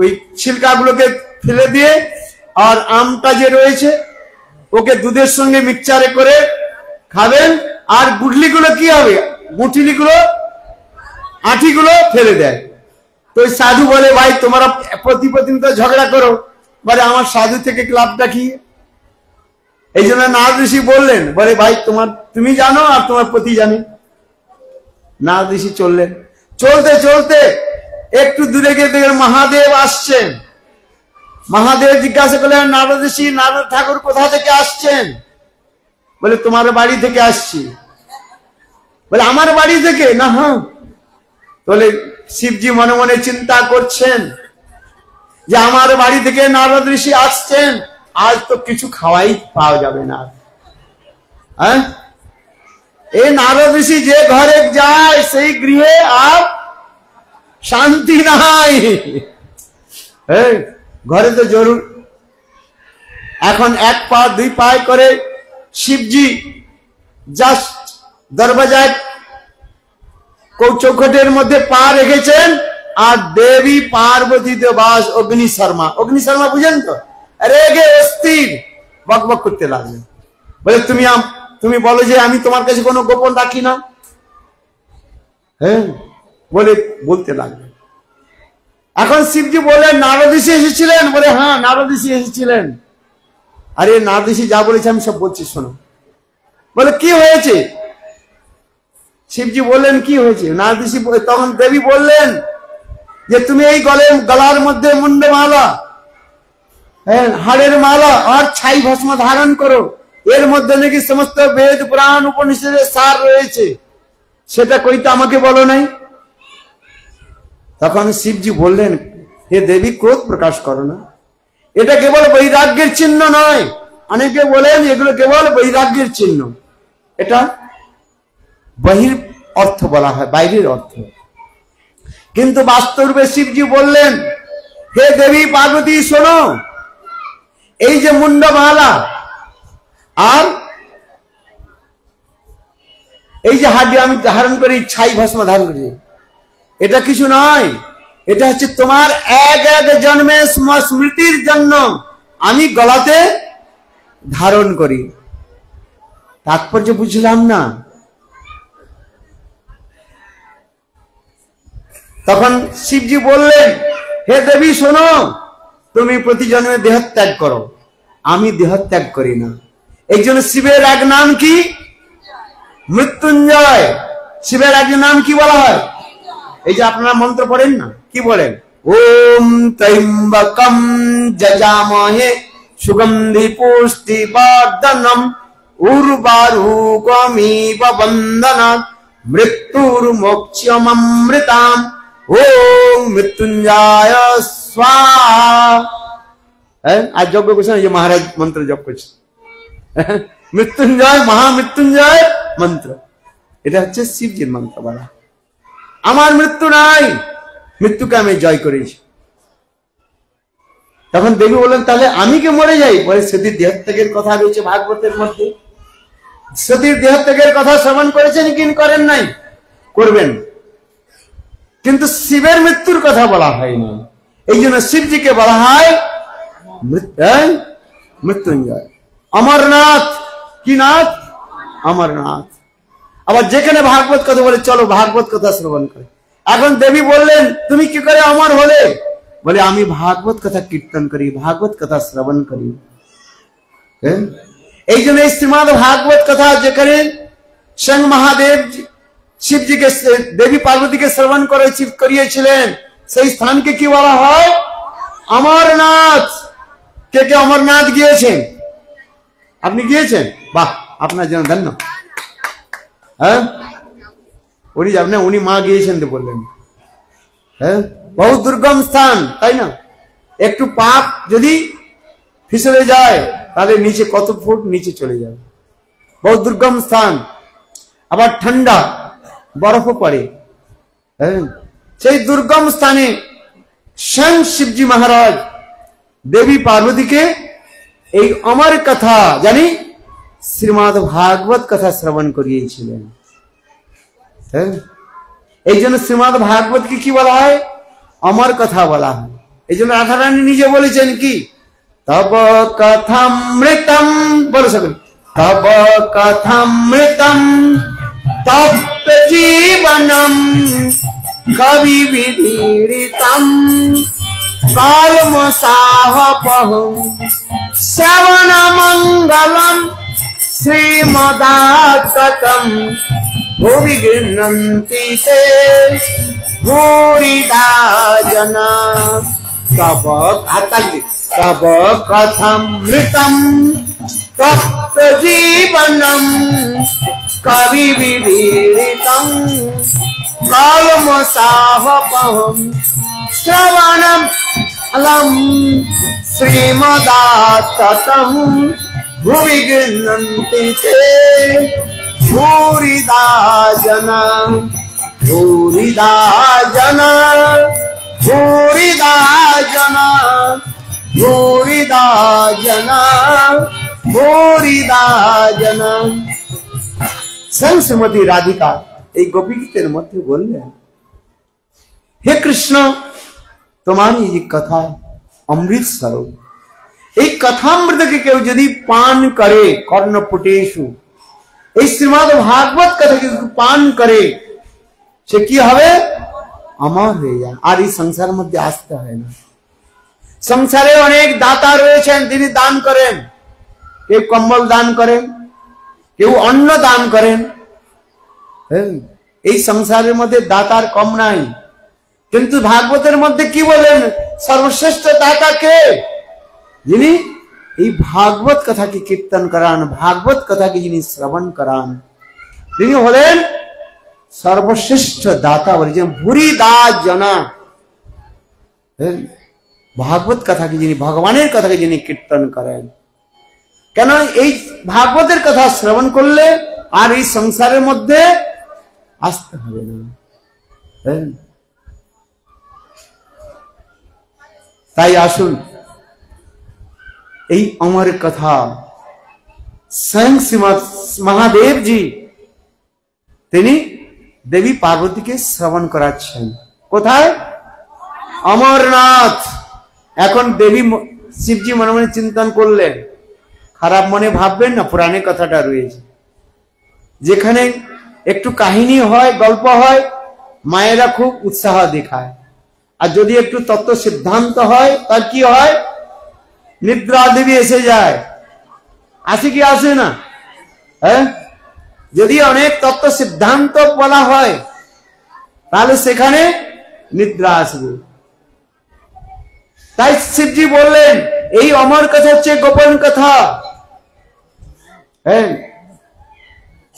ওই ছিলকাগুলোকে ফেলে দিয়ে, আর আমটা যে রয়েছে ওকে দুধের সঙ্গে মিক্সচারে করে খাবেন। আর গুটলিগুলো কি হবে? গুটলিগুলো, আঠিগুলো ফেলে দেয়। তো সাধু বলে, ভাই তোমরা প্রতিপত্নী তো ঝগড়া করো, বলে আমার সাধু থেকে ক্লাবটা কি? এই জন্য নারদ ঋষি বললেন, বলে ভাই তুমি জানো আর তোমার পতি জানে। নারদ ঋষি চললেন। চলতে চলতে একটু দূরে গিয়ে দেখলেন মহাদেব আসছেন। মহাদেব জিজ্ঞাসা করলেন, নারদ ঋষি, নারদ ঠাকুর কোথা থেকে আসছেন? বলে তোমার বাড়ি থেকে আসছি। বলে আমার বাড়ি থেকে? না। হ্যাঁ। বলে শিবজি মনে মনে চিন্তা করছেন যে আমার বাড়ি থেকে নারদ ঋষি আসছেন, আজ তো কিছু খাওয়াই পাওয়া যাবে না। এই নারদ ঋষি যে ঘরে যায় সেই গৃহে আর শান্তি নাই। ঘরে তো জরুর। এখন এক পা দুই পায়ে করে শিবজি জাস্ট দরবাজায় চৌখটের মধ্যে পা রেখেছেন, আর দেবী পার্বতী দেবাস অগ্নি শর্মা, অগ্নি শর্মা বুঝেন তো, রেগে অস্থির বক বক করতে লাগলেন। বলে তুমি বলো যে আমি তোমার কাছে কোনো গোপন রাখি না। বলে বলতে লাগলেন। এখন শিবজি বলে, নারদ ঋষি এসেছিলেন? বলে হ্যাঁ, নারদ ঋষি এসেছিলেন। আরে নারদ ঋষি যা বলেছে আমি সব বলছি, শোনো। বলে কি হয়েছে? শিবজি বললেন কি হয়েছে? নারদ ঋষি তখন দেবী বললেন যে তুমি এই গলার মধ্যে মুন্ডমালা, হাড়ের মালা আর ছাই ভস্ম ধারণ করো, এর মধ্যে নাকি সমস্ত বেদ পুরাণ উপনিষদের সার রয়েছে, সেটা কইতে আমাকে বলো নাই। তখন শিবজি বললেন, হে দেবী, ক্রোধ প্রকাশ করো না, এটা কেবল বৈরাগ্যের চিহ্ন নয়। অনেকে বলেন এগুলো কেবল বৈরাগ্যের চিহ্ন, এটা বহির অর্থ বলা হয়, বাইরের অর্থ। কিন্তু বাস্তবে শিবজি বললেন, হে দেবী পার্বতী, শোনো, এই যে মুন্ডমালা, আর এই যে হাড্ডি আমি ধারণ করি, ছাই ভস্ম ধারণ করি, এটা কিছু নয়, এটা হচ্ছে তোমার এক এক জন্মের স্মৃতির জন্য আমি গলাতে ধারণ করি। তাৎপর্য বুঝলাম না। তখন শিবজি বললেন, হে দেবী শোনো, তুমি প্রতি জন্মে দেহত্যাগ করো, আমি দেহত্যাগ করি না। এই জন্য শিবের এক নাম কি? মৃত্যুঞ্জয়। শিবের এক নাম কি বলা হয়? এই যে আপনারা মন্ত্র পড়েন না, কি বলেন? ওম ত্রয়ম্বকম যজামহে সুগন্ধি পুষ্টি বর্ধনম উর্বারুকমিব বন্দনাৎ মৃত্যুর্মোক্ষমমৃতাম ওম মৃত্যুঞ্জয় স্বাহা। আজ যজ্ঞ করছেন, যে মহারাজ মন্ত্র জপ করছে, মৃত্যুঞ্জয়, মহামৃত্যুঞ্জয় মন্ত্র। এটা হচ্ছে শিবজির মন্ত্র বলা। আমার মৃত্যু নাই, মৃত্যুকে আমি জয় করেছি। তখন দেবী বললেন, তাহলে আমি কে মরে যাই? বলে সতীর দেহত্যাগের কথা রয়েছে ভাগবতের মধ্যে। সতীর দেহত্যাগের কথা শ্রবণ করেছেন কি করেন নাই? করবেন। কিন্তু শিবের মৃত্যুর কথা বলা হয়নি। এই জন্য শিবজিকে বলা হয় মৃত্যুঞ্জয়, অমরনাথ। কি নাথ? অমরনাথ। আবার যেখানে ভাগবত কথা বলে, চলো ভাগবত কথা শ্রবণ করে। এখন দেবী বললেন, তুমি কি করে অমর হলে? বলে আমি ভাগবত কথা কীর্তন করি, ভাগবত কথা শ্রবণ করি। এই জন্য এই শ্রীমদ ভাগবত কথা যেখানে স্বয়ং মহাদেব শিবজিকে, দেবী পার্বতীকে শ্রবণ করিয়েছিলেন, সেই স্থানকে কি বলা হয়? অমরনাথ। কে কে অমরনাথ গিয়েছেন? আপনি গিয়েছেন? বাহ, আপনার জন্য ধন্য। হ্যাঁ, উনি মা গিয়েছেন তো বললেন। হ্যাঁ, বহু দুর্গম স্থান, তাই না? একটু পাপ যদি ফিসলে যায় তাহলে নিচে কত ফুট নিচে চলে যাবে। বহু দুর্গম স্থান, আবার ঠান্ডা, বরফও পড়ে। হ্যাঁ, সেই দুর্গম স্থানে স্বয়ং শিবজি মহারাজ দেবী পার্বতীকে এই অমর কথা, জানি শ্রীমদ ভাগবত কথা শ্রবণ করিয়েছিলেন। এই জন্য শ্রীমদ ভাগবতকে কি বলা হয়? অমর কথা বলা হয়। এই জন্য রাধারানী নিজে বলেছেন কি? তব কথামৃতম, বলো সকল, তব কথামৃতম তপ্ত জীবনম কবি বিধীরিতম কালমসাহপহম শ্রবণ মঙ্গলম শ্রীমদাততম ভুবি গৃহন্তি তে ভূরিদা জনা। তব কথামৃতম তপ্ত জীবনম কবি বিধীরিতম কালমসাহপহম শ্রবণম অলম শ্রীমদাততম ভুবি গৃহন্তি তে ভূরিদা জনা। ভূরিদা জনা, ভূরিদা জনা, ভূরিদা জনা, ভূরিদা জনা। স্বয়ং শ্রীমতী রাধিকা এই গোপী গীতের মধ্যে বললেন, হে কৃষ্ণ, তোমার এই কথা অমৃত স্বরূপ। এই কথামৃতকে কেউ যদি পান করে, কর্ণপুটেষু, এই শ্রীমদ ভাগবত কথা কেউ পান করে, সে কি হবে? অমর হয়ে যায়। আর এই সংসারের মধ্যে আসতে হয় না। সংসারে অনেক দাতা রয়েছেন, তিনি দান করেন। কেউ কম্বল দান করেন, কেউ অন্ন দান করেন। এই সংসারের মধ্যে দাতার কম নাই। কিন্তু ভাগবতের মধ্যে কি বলেন? সর্বশ্রেষ্ঠ দাতা কে? যিনি এই ভাগবত কথাকে কীর্তন করান, ভাগবত কথাকে যিনি শ্রবণ করান, তিনি হলেন সর্বশ্রেষ্ঠ দাতা। বলেছেন ভূরিদা জনা। ভাগবত কথাকে যিনি, ভগবানের কথাকে যিনি কীর্তন করেন, কেন এই ভাগবতের কথা শ্রবণ করলে আর এই সংসারের মধ্যে আসতে হবে না। তাই আসুন এই অমর কথা স্বয়ং শ্রীমৎ মহাদেব জি তিনি দেবী পার্বতীকে শ্রবণ করাচ্ছেন। কোথায়? অমরনাথ। এখন দেবী শিবজি মনে মনে চিন্তন করলেন, খারাপ মনে ভাববেন না, পুরাণে কথাটা রয়েছে, যেখানে একটু কাহিনী হয়, গল্প হয়, মায়েরা খুব উৎসাহ দেখায়, আর যদি একটু তত্ত্ব সিদ্ধান্ত হয় তার কি হয়? নিদ্রা দেবী এসে যায়। আসে কি আসে না? হ্যাঁ, যদি অনেক তত্ত্ব সিদ্ধান্ত বলা হয় তাহলে সেখানে নিদ্রা আসবে। তাই শিবজি বললেন এই অমর কথা হচ্ছে গোপন কথা। হ্যাঁ,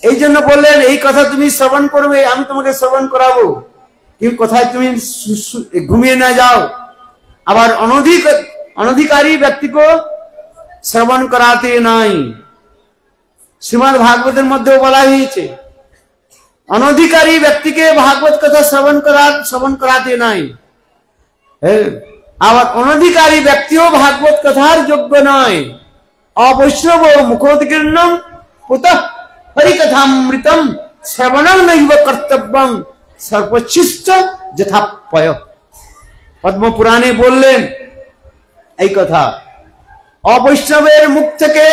এই জন্য বললেন এই কথা তুমি শ্রবণ করবে, আমি তোমাকে শ্রবণ করাবো, কিন্তু কোথায় তুমি ঘুমিয়ে না যাও। আবার অনধিকারী ব্যক্তিকে শ্রবণ করাতে নাই। শ্রীমদ ভাগবতের মধ্যেও বলা হয়েছে অনধিকারী ব্যক্তিকে ভাগবত কথা শ্রবণ করাতে নাই। আবার অনধিকারী ব্যক্তিও ভাগবত কথার যোগ্য নয়। অবৈষ্ণব মুখোদ্গীর্ণম পুতঃ হরিকথামৃতম শ্রবণং নৈব কর্তব্যং সর্বচ্ছিষ্ট যথাপয়। পদ্ম পুরাণে বললেন এই কথা, অবৈষ্ণবের মুখ থেকে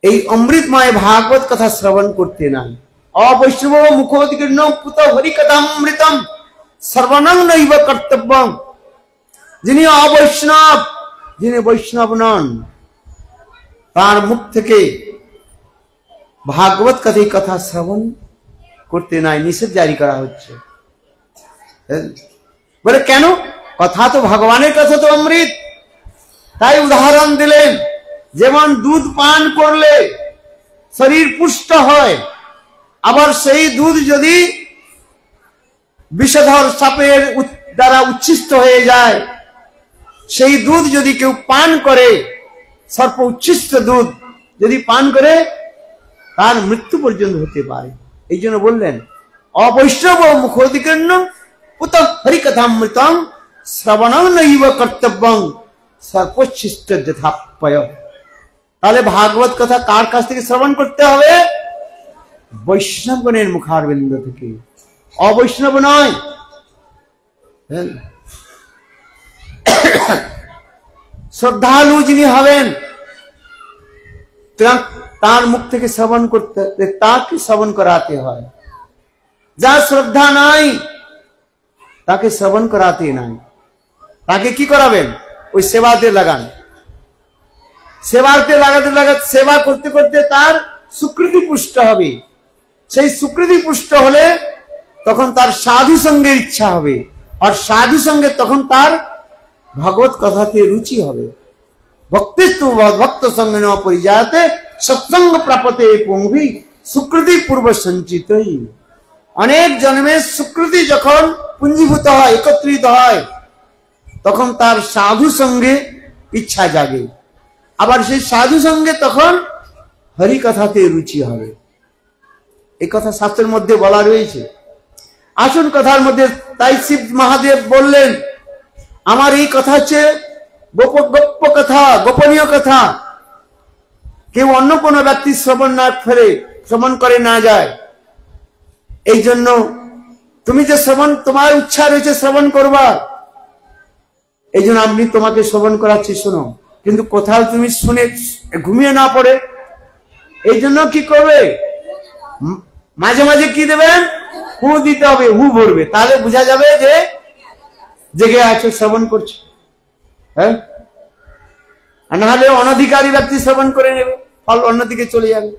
এই অমৃতময় ভাগবত কথা শ্রবণ করতে নাই। অবৈষ্ণব মুখোদ্গীর্ণ পুত হরিকথামৃতম শ্রবণং নৈব কর্তব্যং। যিনি অবৈষ্ণব, যিনি বৈষ্ণব নন, তার মুখ থেকে ভাগবত কথা শ্রবণ করতে নাই, নিষেধ জারি করা হচ্ছে। বলে কেন? কথা তো ভগবানের কথা তো অমৃত। তাই উদাহরণ দিলেন, যেমন দুধ পান করলে শরীর পুষ্ট হয়, আবার সেই দুধ যদি বিষধর সাপের দ্বারা উচ্ছিষ্ট হয়ে যায়, সেই দুধ যদি কেউ পান করে, সর্প উচ্ছিষ্ট দুধ যদি পান করে, তার মৃত্যু পর্যন্ত হতে পারে। এই জন্য বললেন অবৈষ্ণব মুখোদ্গীর্ণ পুত হরিকথামৃতং শ্রবণং নৈব কর্তব্যং সর্বোচ্ছিষ্ট যথাপয়। তাহলে ভাগবত কথা কার কাছ থেকে শ্রবণ করতে হবে? বৈষ্ণবগণের মুখারবিন্দ থেকে, অবৈষ্ণব নয়। শ্রদ্ধালু যিনি হবেন তার মুখ থেকে শ্রবণ করতে, তাকে শ্রবণ করাতে হয়। যার শ্রদ্ধা নাই তাকে শ্রবণ করাতে নাই। তাকে কি করাবেন? ওই সেবাতে লাগান। সেবাতে লাগাতে লাগাতে, সেবা করতে করতে তার স্বীকৃতি পুষ্ট হবে। সেই স্বীকৃতি পুষ্ট হলে তখন তার সাধু সঙ্গের ইচ্ছা হবে, আর সাধু সঙ্গে তখন তার ভগবত কথাতে রুচি হবে। ভক্তিস্তু ভক্ত সঙ্গে ন পরিজাতে সৎসঙ্গ প্রাপতে পুংভি স্বীকৃতি পূর্ব সঞ্চিত। অনেক জন্মের স্বীকৃতি যখন পুঞ্জীভূত হয়, একত্রিত হয়, তখন তার সাধু সঙ্গে ইচ্ছা জাগে। আবার সেই সাধু সঙ্গে তখন হরি কথাতে রুচি হবে। এই কথা শাস্ত্রের মধ্যে বলা রয়েছে। আসুন কথার মধ্যে, তাই শিব মহাদেব বললেন আমার এই কথা হচ্ছে গোপ্য কথা, গোপনীয় কথা, কেউ অন্য কোনো ব্যক্তি শ্রবণ করে না যায়। এই জন্য তুমি যে শ্রবণ, তোমার ইচ্ছা রয়েছে শ্রবণ করবা, এই জন্য আমি তোমাকে শ্রবণ করাচ্ছি, শোনো। কিন্তু কোথাও তুমি শুনে ঘুমিয়ে না পড়ে, এই জন্য কি করবে? মাঝে মাঝে কি দেবেন? হু দিতে হবে, হু ভরবে, তাহলে বোঝা যাবে যে জেগে আছে, শ্রবণ করছে। হ্যাঁ, আর নাহলে অনধিকারী ব্যক্তি শ্রবণ করে নেবে, ফল অন্যদিকে চলে যাবে।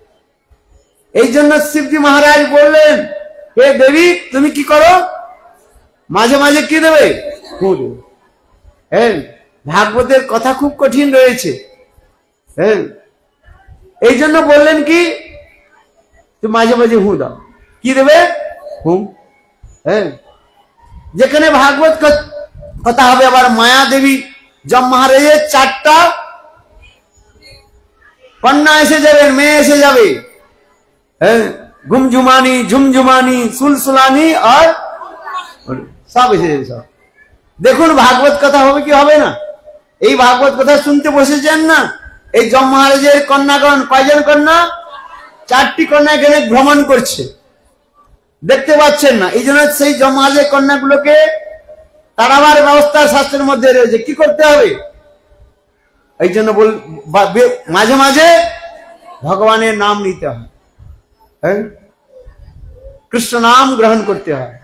এই জন্য শিবজি মহারাজ বললেন হে দেবী, তুমি কি করো? মাঝে মাঝে কি দেবে? হু দেবে। হ্যাঁ, ভাগবতের কথা খুব কঠিন রয়েছে। হ্যাঁ, এই জন্য বললেন কি তুমি মাঝে মাঝে হু দাও। কি দেবে? হুম। হ্যাঁ, যেখানে ভাগবত কথা হবে, আবার মায়া দেবী যম মহারাজের 4টা কন্যা এসে যাবে, মেয়ে এসে যাবে। হ্যাঁ, ঘুমঝুমানি, ঝুমঝুমানি, সুলসুলানি আর সব এসে যাবে সব। দেখুন ভাগবত কথা হবে কি হবে না? এই ভাগবত কথা শুনতে বসেছেন না, এই যম মহারাজের কন্যাগণ কয়জন কন্যা? 4টি কন্যা এখানে ভ্রমণ করছে, দেখতে পাচ্ছেন না? এই জন্য সেই যম মহারাজের কন্যাগুলোকে তাড়াবার ব্যবস্থা শাস্ত্রের মধ্যে রয়েছে। কি করতে হবে? এই জন্য মাঝে মাঝে ভগবানের নাম নিতে হয়, হ্যাঁ, কৃষ্ণ নাম গ্রহণ করতে হয়।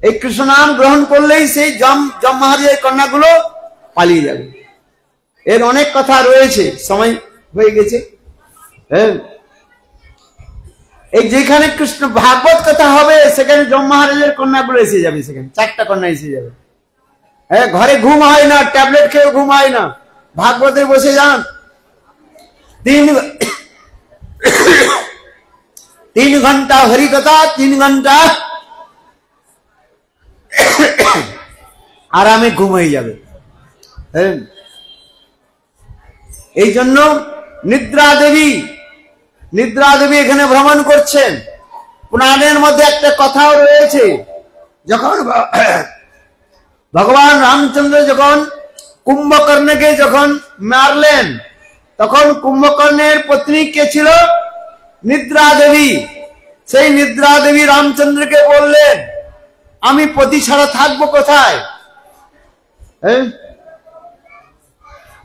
এই কৃষ্ণ নাম গ্রহণ করলেই সেই যম মহারাজের কন্যাগুলো পালিয়ে যাবে। এর অনেক কথা রয়েছে, সময় হয়ে গেছে। হ্যাঁ, এই যেখানে কৃষ্ণ ভাগবত কথা হবে সেখানে যম মহারাজের কন্যাগুলো এসে যাবে, সেখানে 4টা কন্যা এসে যাবে। হ্যাঁ, ঘরে ঘুম হয় না, ট্যাবলেট খেয়েও ঘুম হয় না, ভাগবতে বসে যান। 3 ঘন্টা হরিকথা, 3 ঘন্টা আরামে ঘুম হয়ে যাবে। হ্যাঁ, এই জন্য নিদ্রা দেবী এখানে ভ্রমণ করছেন। পুরাণের মধ্যে একটা কথাও রয়েছে, যখন ভগবান রামচন্দ্র যখন কুম্ভকর্ণকে যখন মারলেন, তখন কুম্ভকর্ণের পত্নী কে ছিল? নিদ্রা দেবী। সেই নিদ্রা দেবী রামচন্দ্রকে বললেন, আমি পতি ছাড়া থাকবো কোথায়?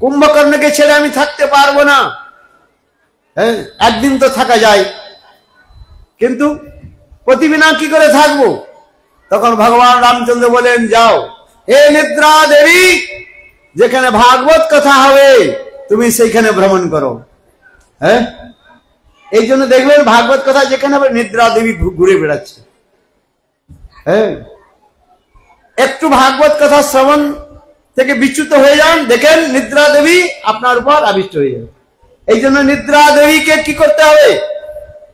কুম্ভকর্ণকে ছেড়ে আমি থাকতে পারবো না। একদিন তো থাকা যায়, কিন্তু পতি বিনা কি করে থাকবো? তখন ভগবান রামচন্দ্র বলেন, যাও হে নিদ্রা দেবী, যেখানে ভাগবত কথা হবে তুমি সেইখানে ভ্রমণ করো। হ্যাঁ, এই জন্য দেখবেন ভাগবত কথা যেখানে হবে নিদ্রা দেবী ঘুরে বেড়াচ্ছে। হ্যাঁ, একটু ভাগবত কথা শ্রবণ থেকে বিচ্যুত হয়ে যান, দেখেন নিদ্রা দেবী আপনার উপর আবিষ্ট হয়ে যাবে। এই জন্য নিদ্রা দেবীকে কি করতে হবে?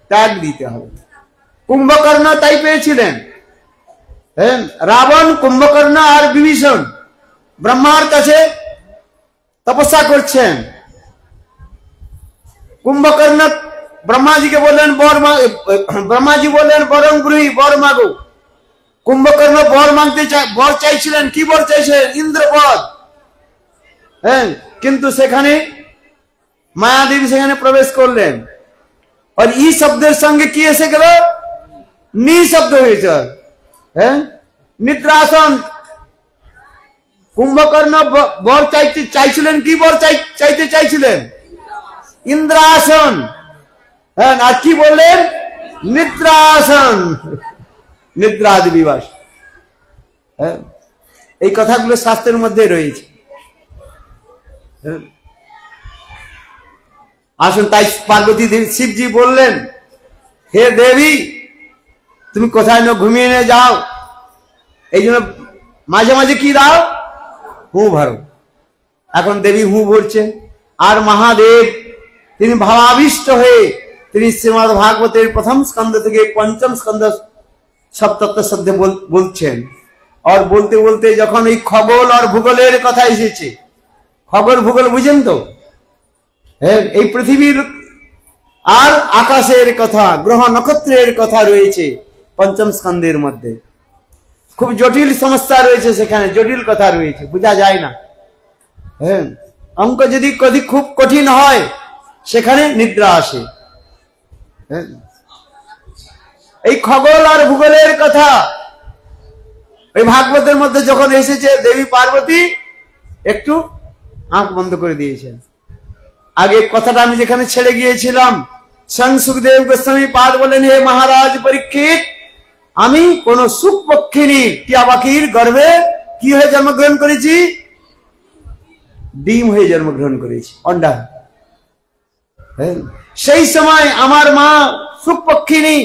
ত্যাগ দিতে হবে। কুম্ভকর্ণ তাই পেয়েছিলেন। হ্যাঁ, রাবণ, কুম্ভকর্ণ আর বিভীষণ ব্রহ্মার কাছে তপস্যা করছেন। কুম্ভকর্ণ ব্রহ্মাজিকে বললেন ব্রহ্মাজি বললেন বরং গৃহী, বর মাগো। কুম্ভকর্ণ বর মাগতে বর চাইছিলেন। কি বর চাইছিলেন? ইন্দ্রপদ। হ্যাঁ, কিন্তু সেখানে মায়াদেবী সেখানে প্রবেশ করলেন, আর ই শব্দের সঙ্গে কি এসে গেল? নি শব্দ হয়েছে। হ্যাঁ, নিদ্রাসন। কুম্ভকর্ণ বর চাইছিলেন, কি বর চাইতে চাইছিলেন? ইন্দ্রাসন। হ্যাঁ, আর কি বললেন? নিদ্রাসন, নিদ্রাদি বিবাস। হ্যাঁ, এই কথাগুলো শাস্ত্রের মধ্যে রয়েছে। আসুন, তাই পার্বতী দেবী শিবজি বললেন, হে দেবী, তুমি কোথায় না ঘুমিয়ে নিয়ে যাও। এই জন্য মাঝে মাঝে কি দাও? হু ভরো। এখন দেবী হু ভরছেন, আর মহাদেব তিনি ভাবাবিষ্ট হয়ে তিনি শ্রীমদ ভাগবতের 1ম স্কন্ধ থেকে 5ম স্কন্ধ সপ্তম শব্দে বলছেন। আর বলতে বলতে যখন এই খগোল আর ভূগোলের কথা এসেছে, খগোল ভূগোল বুঝেন তো? হ্যাঁ, এই পৃথিবীর আর আকাশের কথা, গ্রহ নক্ষত্রের কথা রয়েছে 5ম স্কন্ধের মধ্যে। খুব জটিল সমস্যা রয়েছে সেখানে, জটিল কথা রয়েছে, বোঝা যায় না। হ্যাঁ, অঙ্ক যদি খুব কঠিন হয় সেখানে নিদ্রা আসে। হ্যাঁ, এই খগোল আর ভূগোলের কথা এই ভাগবতের মধ্যে যখন এসেছে, দেবী পার্বতী একটু আঁখ বন্ধ করে দিয়েছেন। আগে কথাটা আমি যেখানে ছেড়ে গিয়েছিলাম, স্বয়ং সুখদেব গোস্বামী পাদ বলেন, হে মহারাজ পরীক্ষিত, আমি কোন সুখপক্ষিনী টিয়া পাখির গর্ভে কি হয়ে জন্মগ্রহণ করেছি? ডিম হয়ে জন্মগ্রহণ করেছি, অন্ডা। সেই সময় আমার মা সুখপক্ষিনী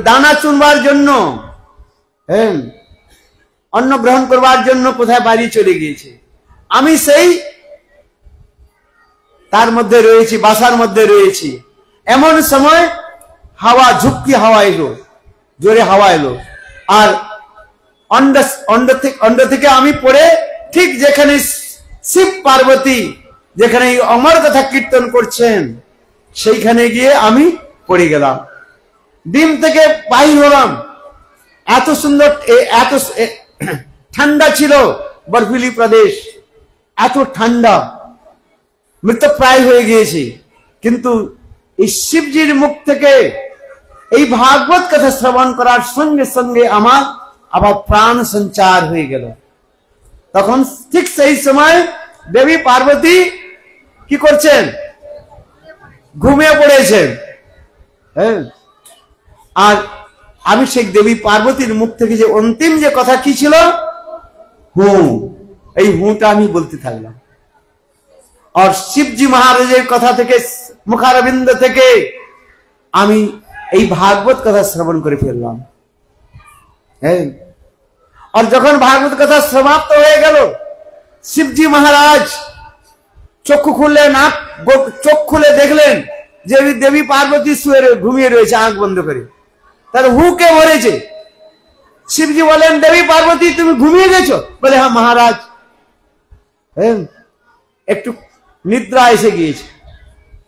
দানা চুনবার জন্য, অন্ন গ্রহণ করবার জন্য কোথায় বাড়ি চলে গিয়েছে। আমি সেই তার মধ্যে রয়েছি, বাসার মধ্যে রয়েছি। এমন সময় হাওয়া, ঝুঁকি হাওয়া এলো, জোরে হাওয়া এলো, আর অন্ড থেকে আমি পড়ে, ঠিক যেখানে শিব পার্বতী যেখানে অমর কথা কীর্তন করছেন সেইখানে গিয়ে আমি পড়ে গেলাম। ডিম থেকে বাহির হলাম। এত সুন্দর, এত ঠান্ডা ছিল বরফিলি প্রদেশ, এত ঠান্ডা। মৃতপ্রায় হয়ে গিয়েছে, কিন্তু এই শিবজির মুখ থেকে এই ভাগবত কথা শ্রবণ করার সঙ্গে সঙ্গে আমার আবার প্রাণ সঞ্চার হয়ে গেল। তখন ঠিক সেই সময় দেবী পার্বতী কি করছেন? ঘুমিয়ে পড়েছেন। হ্যাঁ, আর আমি সেই দেবী পার্বতীর মুখ থেকে যে অন্তিম যে কথা কি ছিল, হু, এই হুটা আমি বলতে থাকলাম। আর শিবজি মহারাজের কথা থেকে, মুখারবিন্দ থেকে আমি এই ভাগবত কথা শ্রবণ করে ফেললাম। হ্যাঁ, আর যখন ভাগবত কথা সমাপ্ত হয়ে গেল, শিবজি মহারাজ চক্ষু খুললেন, চোখ খুলে দেখলেন যে দেবী পার্বতী শুয়ে ঘুমিয়ে রয়েছে আঁখ বন্ধ করে। তার হুকে ভরেছে। শিবজি বলেন, দেবী পার্বতী তুমি ঘুমিয়ে গেছো? বলে, হ্যাঁ মহারাজ, একটু নিদ্রা এসে গিয়েছে।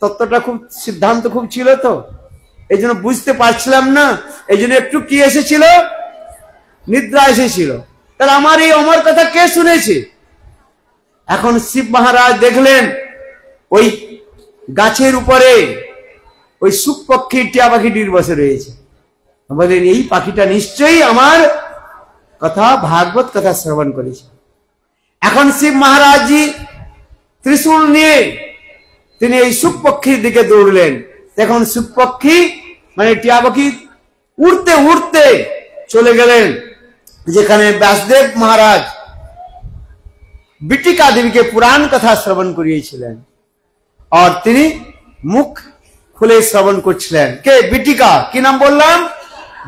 তত্ত্বটা খুব, সিদ্ধান্ত খুব ছিল তো, এই জন্য বুঝতে পারছিলাম না, এই জন্য একটু কি এসেছিল, নিদ্রা এসেছিল। তাহলে আমার এই অমর কথা কে শুনেছে? এখন শিব মহারাজ দেখলেন ওই গাছের উপরে ওই সুখ পক্ষী টিয়া পাখিটির বসে রয়েছে। বলেন, এই পাখিটা নিশ্চয়ই আমার কথা, ভাগবত কথা শ্রবণ করেছে। এখন শিব মহারাজজি ত্রিশূল নিয়ে তিনি এই সুখ পক্ষীর দিকে দৌড়লেন। এখন সুখ পক্ষী মানে টিয়া পাখি উড়তে উড়তে চলে গেলেন যেখানে ব্যাসদেব মহারাজ বিটিকা দেবীকে পুরাণ কথা শ্রবণ করিয়েছিলেন, আর তিনি মুখ খুলে শ্রবণ করছিলেন। কে? বিটিকা। কি নাম বললাম?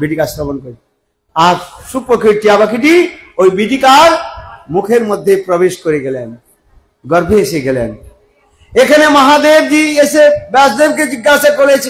বিটিকা শ্রবণ করে। আর সুপক্ষের টিয়া পাখিটি ওই বিটিকার মুখের মধ্যে প্রবেশ করে গেলেন, গর্ভে এসে গেলেন। এখানে মহাদেবজি এসে ব্যাসদেবকে জিজ্ঞাসা করেছে,